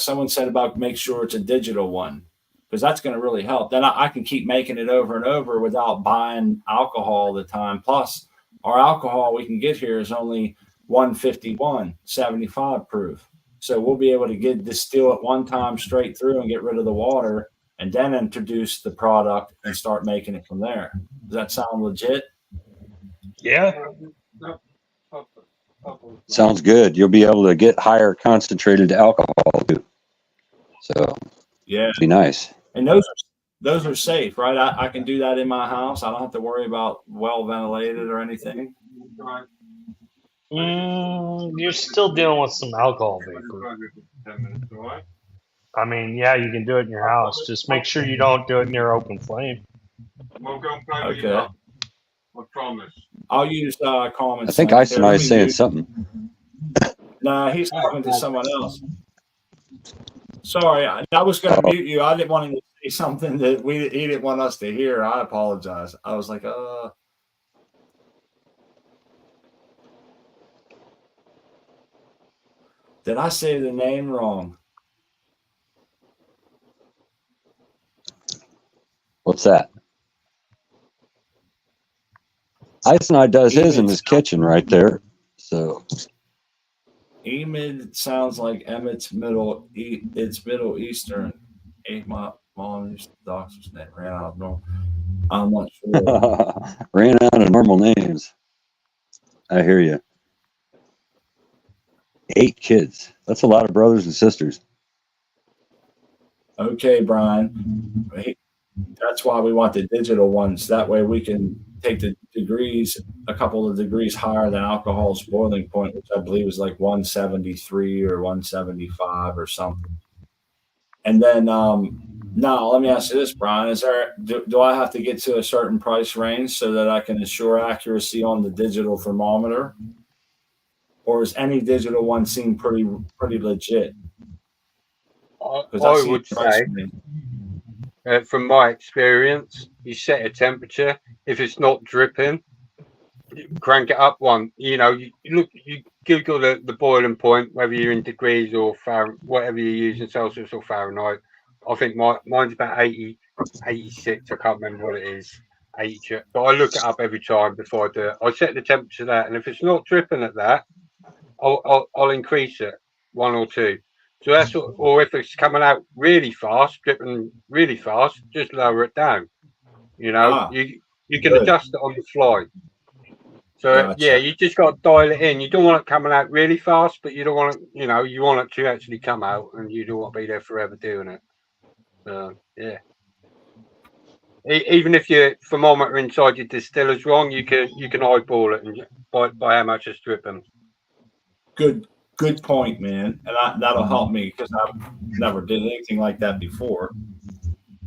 Someone said about make sure it's a digital one, because that's going to really help. Then I can keep making it over and over without buying alcohol all the time. Plus, our alcohol we can get here is only 151, 75 proof. So we'll be able to distill it one time straight through and get rid of the water, and then introduce the product and start making it from there. Does that sound legit? Yeah. Sounds good. You'll be able to get higher concentrated alcohol too. So Yeah. it'll be nice. And those are safe, right? I can do that in my house. I don't have to worry about well ventilated or anything. You're still dealing with some alcohol vapor. I mean, yeah, you can do it in your house. Just make sure you don't do it near open flame. Okay. I promise. I'll use comments. I think Ice and I is saying something. Nah, he's talking to someone else. Sorry, I was going to mute you. I didn't want him to say something that he didn't want us to hear. I apologize. I was like, did I say the name wrong? What's that? Ice and I does his in his kitchen right there. So Emid sounds like Emmett's Middle Eastern. 8 Mom's doctor's name ran out of normal. I'm not sure. ran out of normal names. I hear you. 8 kids. That's a lot of brothers and sisters. Okay, Brian. That's why we want the digital ones. That way we can take the degrees, a couple of degrees higher than alcohol's boiling point, which I believe is like 173 or 175 or something. And then, now let me ask you this, Brian: do I have to get to a certain price range so that I can ensure accuracy on the digital thermometer, or is any digital one seem pretty legit? Because I would say, from my experience, you set a temperature. If it's not dripping, crank it up one. You know, you Google the boiling point, whether you're in degrees or whatever you're using, Celsius or Fahrenheit. I think mine's about 80, 86. I can't remember what it is. 80, but I look it up every time before I do it. I set the temperature there, and if it's not dripping at that, I'll increase it 1 or 2. So that's what, or if it's coming out really fast, dripping really fast, just lower it down. You know, you can adjust it on the fly. So yeah, you just got to dial it in. You don't want it coming out really fast, but you don't want it, you know, you want it to actually come out, and you don't want to be there forever doing it. Yeah. Even if your thermometer inside your distiller's wrong, you can eyeball it and by how much it's dripping. Good point, man, and that'll help me because I've never did anything like that before.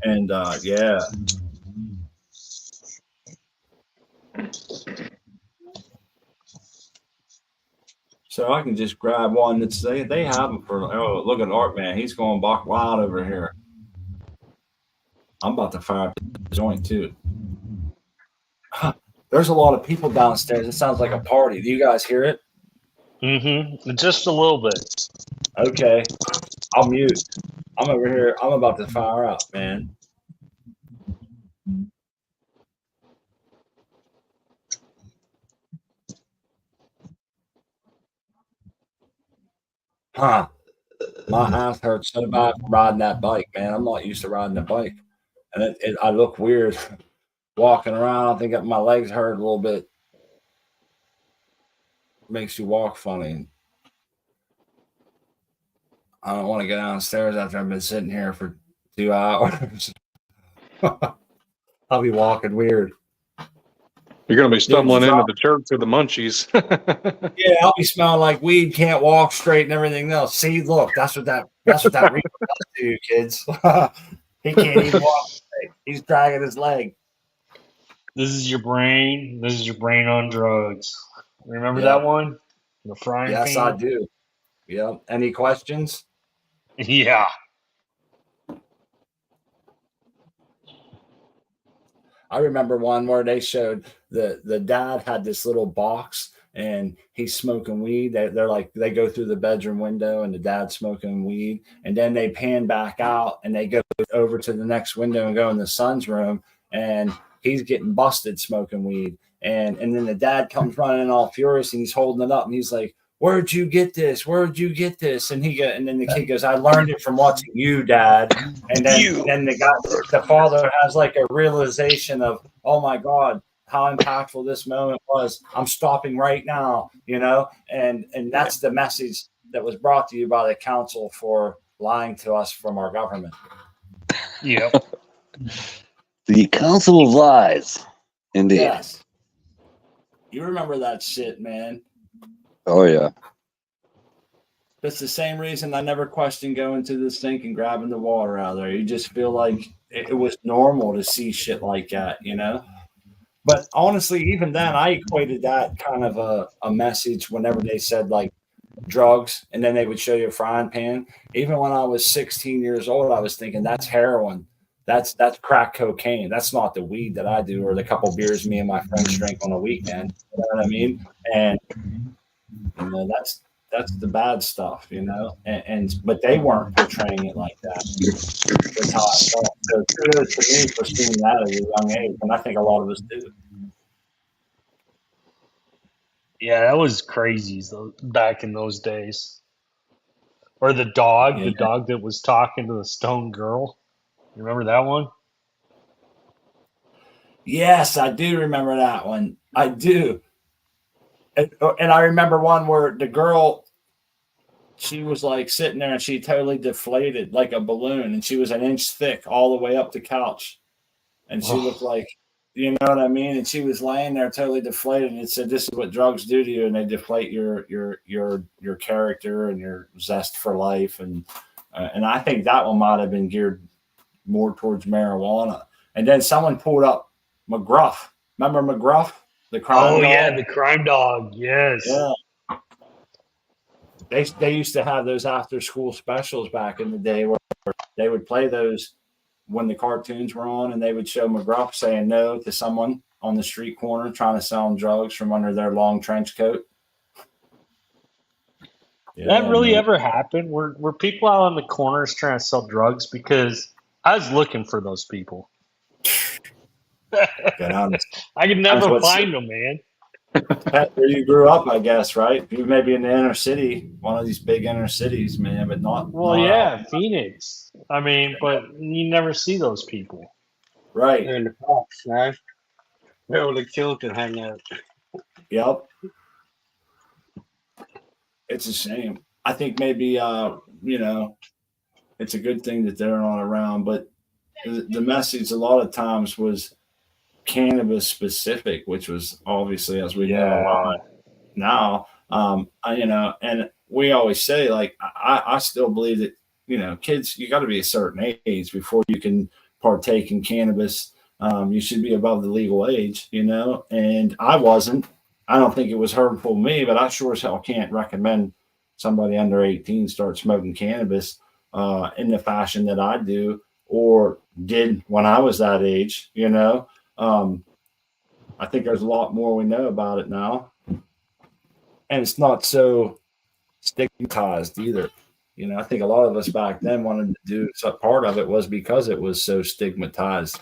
And yeah. So I can just grab one that's they have them for. Oh, look at Art, man. He's going buck wild over here. I'm about to fire up the joint too. There's a lot of people downstairs. It sounds like a party. Do you guys hear it? Mm-hmm. Just a little bit. Okay. I'll mute. I'm over here. I'm about to fire up, man. Huh. My ass hurts so bad from riding that bike, man. I'm not used to riding a bike. And I look weird walking around. I think my legs hurt a little bit. Makes you walk funny. I don't want to go downstairs after I've been sitting here for 2 hours. I'll be walking weird. You're going to be stumbling into the church with the munchies. Yeah, I'll be smelling like weed, can't walk straight and everything else. See, look, that's what that reaper does to you, kids. He can't even walk straight. He's dragging his leg. This is your brain. This is your brain on drugs. Remember that one? The frying pan? Yes, I do. Yeah. Any questions? Yeah. I remember one where they showed the dad had this little box and he's smoking weed. They're like, they go through the bedroom window and the dad's smoking weed. And then they pan back out and they go over to the next window and go in the son's room and he's getting busted smoking weed. And then the dad comes running all furious and he's holding it up and he's like, "Where'd you get this? Where'd you get this?" And then the kid goes, "I learned it from watching you, Dad." And then the father has like a realization of, "Oh my God, how impactful this moment was. I'm stopping right now," you know? And that's the message that was brought to you by the council for lying to us from our government. Yep. The Council of Lies. Indeed. Yes. You remember that shit, man. Oh, yeah. That's the same reason I never questioned going to the sink and grabbing the water out of there. You just feel like it was normal to see shit like that, you know? But honestly, even then, I equated that kind of a message whenever they said like drugs and then they would show you a frying pan. Even when I was 16 years old, I was thinking that's heroin. That's crack cocaine. That's not the weed that I do or the couple beers me and my friends drink on a weekend. You know what I mean? And you know, that's the bad stuff, you know, but they weren't portraying it like that. That's how I felt. So kudos to me for seeing that at a young age, and I think a lot of us do. Yeah, that was crazy back in those days. Or the dog that was talking to the stone girl. You remember that one? Yes, I do remember that one. I do. And I remember one where the girl, she was like sitting there and she totally deflated like a balloon and she was an inch thick all the way up the couch. And she looked like You know what I mean? And she was laying there totally deflated, and it said, "This is what drugs do to you, and they deflate your character and your zest for life." And I think that one might have been geared more towards marijuana. And then someone pulled up McGruff. Remember McGruff, the crime Oh dog? yeah, the crime dog. Yes. Yeah. They used to have those after school specials back in the day where they would play those when the cartoons were on, and they would show McGruff saying no to someone on the street corner trying to sell them drugs from under their long trench coat. Did that really man. ever happen? Were people out on the corners trying to sell drugs? Because I was looking for those people. Get honest. I could never find them, man. Pat, where you grew up, I guess, right? You may be in the inner city, one of these big inner cities, man, but not. Well, not yeah, Phoenix. I mean, but you never see those people. right. They're in the parks, man. Where all the children hang out. Yep. It's a shame. I think maybe it's a good thing that they're not around, but the message a lot of times was cannabis specific, which was obviously, as we know a lot now. And we always say, like, I still believe that, kids, you got to be a certain age before you can partake in cannabis. You should be above the legal age, and I wasn't. I don't think it was hurtful to me, but I sure as hell can't recommend somebody under 18 start smoking cannabis in the fashion that I do or did when I was that age, I think there's a lot more we know about it now. And it's not so stigmatized either. I think a lot of us back then wanted to do part of it was because it was so stigmatized.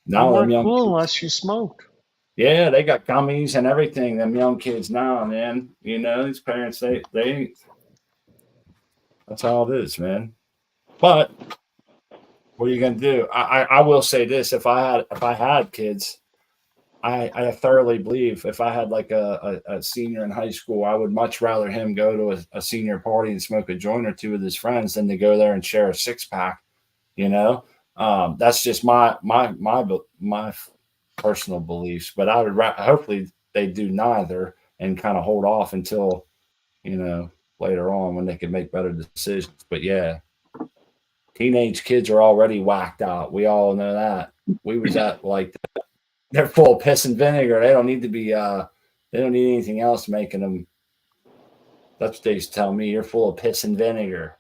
Now they're young cool unless you smoked. Yeah, they got gummies and everything. Them young kids now, man. These parents, they that's how it is, man. But what are you gonna do? I will say this: if I had kids, I thoroughly believe if I had like a senior in high school, I would much rather him go to a senior party and smoke a joint or two with his friends than to go there and share a 6-pack. That's just my personal beliefs. But I would hopefully they do neither and kind of hold off until later on when they can make better decisions. But yeah, teenage kids are already whacked out. We all know that. We was at like that. They're full of piss and vinegar. They don't need to be. They don't need anything else making them. That's what they used to tell me. You're full of piss and vinegar.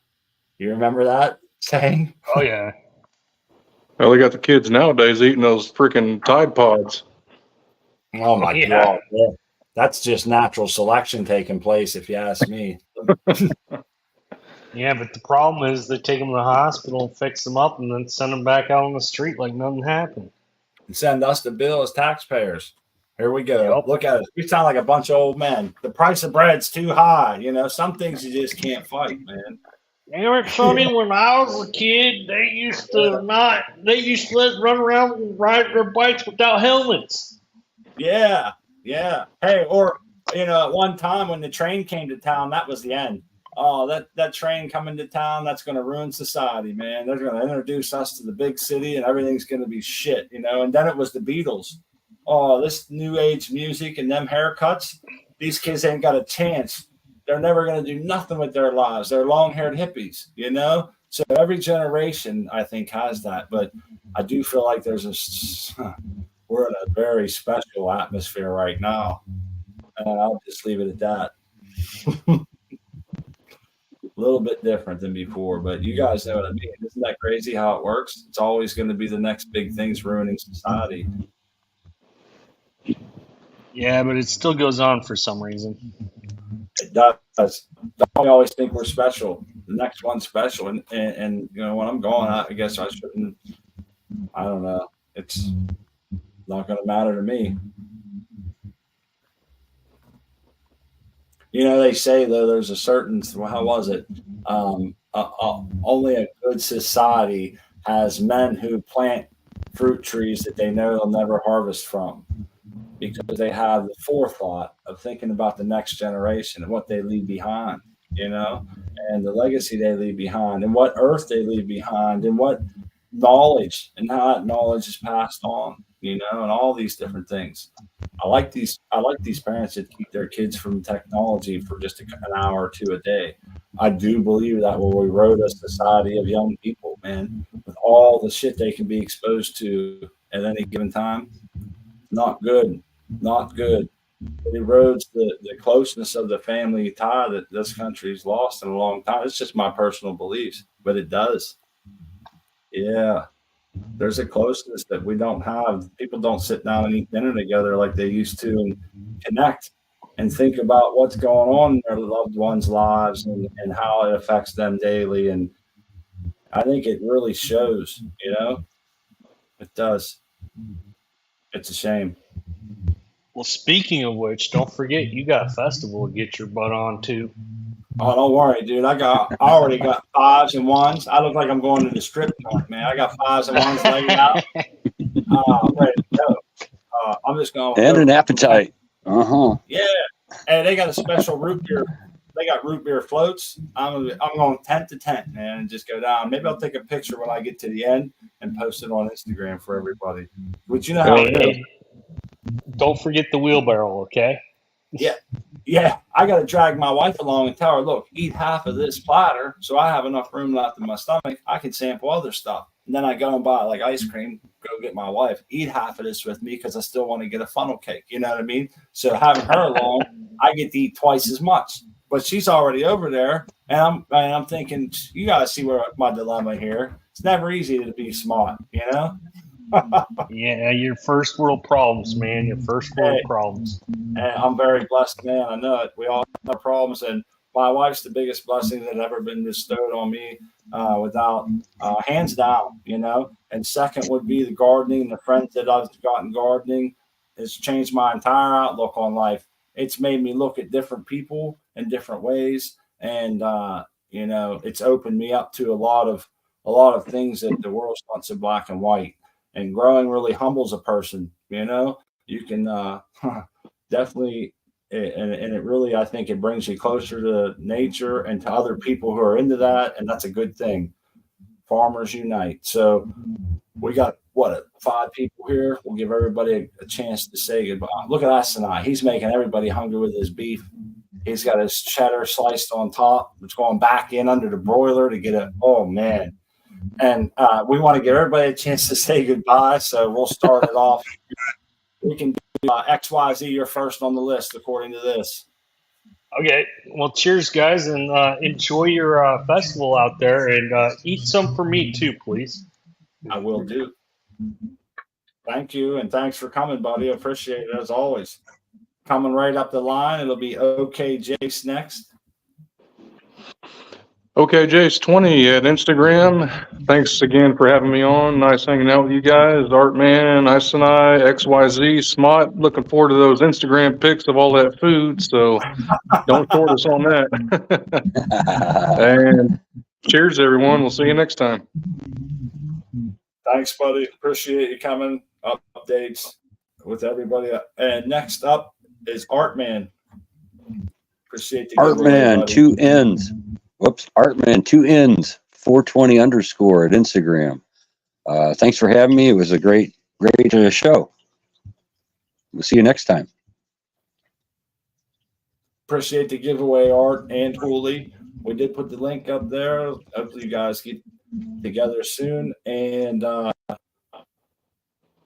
You remember that saying? Oh yeah. Well, they got the kids nowadays eating those freaking Tide Pods. Oh my God! Yeah. That's just natural selection taking place, if you ask me. Yeah, but the problem is they take them to the hospital and fix them up and then send them back out on the street like nothing happened. And send us the bill as taxpayers. Here we go. Yep. Look at us. We sound like a bunch of old men. The price of bread's too high. Some things you just can't fight, man. Eric, Sonny, when I was a kid, they used to run around and ride their bikes without helmets. Yeah. Yeah. Hey, or, at one time when the train came to town, that was the end. Oh, that train coming to town, that's going to ruin society, man. They're going to introduce us to the big city and everything's going to be shit, And then it was the Beatles. Oh, this new age music and them haircuts, these kids ain't got a chance. They're never going to do nothing with their lives. They're long-haired hippies, So every generation, I think, has that. But I do feel like we're in a very special atmosphere right now. And I'll just leave it at that. A little bit different than before, but you guys know what I mean. Isn't that crazy how it works? It's always going to be the next big things ruining society. Yeah, but it still goes on for some reason. It does. We always think we're special. The next one's special, and when I'm going, I guess I shouldn't. I don't know. It's not going to matter to me. They say, though, there's a certain, how was it? Only a good society has men who plant fruit trees that they know they'll never harvest from because they have the forethought of thinking about the next generation and what they leave behind, and the legacy they leave behind and what earth they leave behind and what knowledge and how that knowledge is passed on, you know, and all these different things. I like these parents that keep their kids from technology for just an hour or two a day. I do believe that will erode a society of young people, man, with all the shit they can be exposed to at any given time. Not good. Not good. It erodes the closeness of the family tie that this country's lost in a long time. It's just my personal beliefs, but it does. Yeah. There's a closeness that we don't have. People don't sit down and eat dinner together like they used to and connect and think about what's going on in their loved ones' lives and how it affects them daily. And I think it really shows, you know, it does. It's a shame. Well, speaking of which, don't forget you got a festival to get your butt on too. Oh, don't worry, dude. I already got 5s and 1s. I look like I'm going to the strip joint, man. I got 5s and 1s laid out. I'm ready to go. I'm just going. And an appetite. Yeah. And they got a special root beer. They got root beer floats. I'm going tent to tent, man, and just go down. Maybe I'll take a picture when I get to the end and post it on Instagram for everybody. But you know how it is. Don't forget the wheelbarrow, okay? Yeah. I got to drag my wife along and tell her, look, eat half of this platter so I have enough room left in my stomach. I can sample other stuff. And then I go and buy like ice cream, go get my wife, eat half of this with me because I still want to get a funnel cake. You know what I mean? So having her along, I get to eat twice as much. But she's already over there, and I'm thinking, you got to see where my dilemma here. It's never easy to be smart, you know? Yeah, your first world problems, man. Your first world problems. And I'm very blessed, man. I know it. We all have problems, and my wife's the biggest blessing that ever been bestowed on me, without hands down, you know. And second would be the gardening. The friends that I've gotten gardening has changed my entire outlook on life. It's made me look at different people in different ways, and you know, it's opened me up to a lot of things that the world's not so black and white. And growing really humbles a person, you know. You can definitely, and it really, I think it brings you closer to nature and to other people who are into that, and that's a good thing. Farmers unite. So we got 5 people here. We'll give everybody a chance to say goodbye. Look at Asinai. He's making everybody hungry with his beef. He's got his cheddar sliced on top. It's going back in under the broiler to get it. Oh man. And we want to give everybody a chance to say goodbye. So we'll start it off. We can do XYZ, you're first on the list according to this. Okay. Well, cheers, guys, and enjoy your festival out there, and eat some for me too, please. I will do. Thank you, and thanks for coming, buddy. I appreciate it as always. Coming right up the line, it'll be OK Jace next. Okay, Jace20 at Instagram. Thanks again for having me on. Nice hanging out with you guys. Artman, Isanai, XYZ, Smot. Looking forward to those Instagram pics of all that food. So don't short us on that. And cheers, everyone. We'll see you next time. Thanks, buddy. Appreciate you coming. Updates with everybody. And next up is Artman. Appreciate the Artman, 2 N's. Whoops, Artman, 2 N's, 420 _ at Instagram. Thanks for having me. It was a great show. We'll see you next time. Appreciate the giveaway, Art and Hooli. We did put the link up there. Hopefully you guys get together soon. And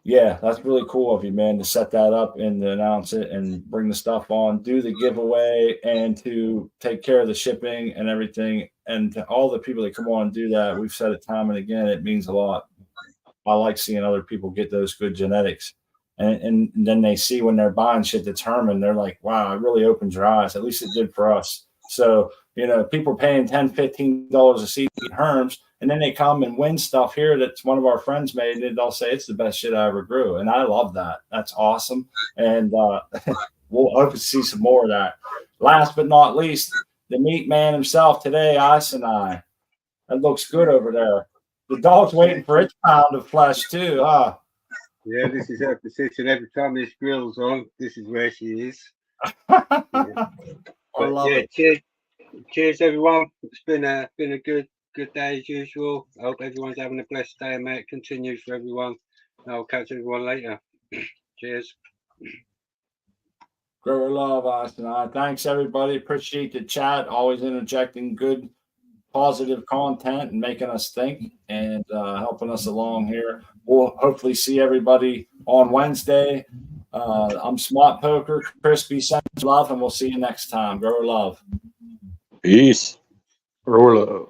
yeah, that's really cool of you, man, to set that up and to announce it and bring the stuff on, do the giveaway, and to take care of the shipping and everything. And to all the people that come on and do that, we've said it time and again, it means a lot. I like seeing other people get those good genetics. And then they see when they're buying shit that's Herman, they're like, wow, it really opens your eyes. At least it did for us. So, you know, people paying $10, $15 a seed in Herms, and then they come and win stuff here that's one of our friends made, and they'll say it's the best shit I ever grew. And I love that. That's awesome. And we'll hope to see some more of that. Last but not least, the meat man himself today, Isanai. That looks good over there. The dog's waiting for its pound of flesh too, huh? Yeah, this is her position. Every time this grill's on, this is where she is. Yeah. I love it. Cheers, everyone. It's been a good good day as usual. I hope everyone's having a blessed day and may it continue for everyone. I'll catch everyone later. Cheers. Grower love, Austin. Thanks, everybody. Appreciate the chat. Always interjecting good, positive content and making us think and helping us along here. We'll hopefully see everybody on Wednesday. I'm Smart Poker, Crispy, sends love, and we'll see you next time. Grower love. Peace. Roll up.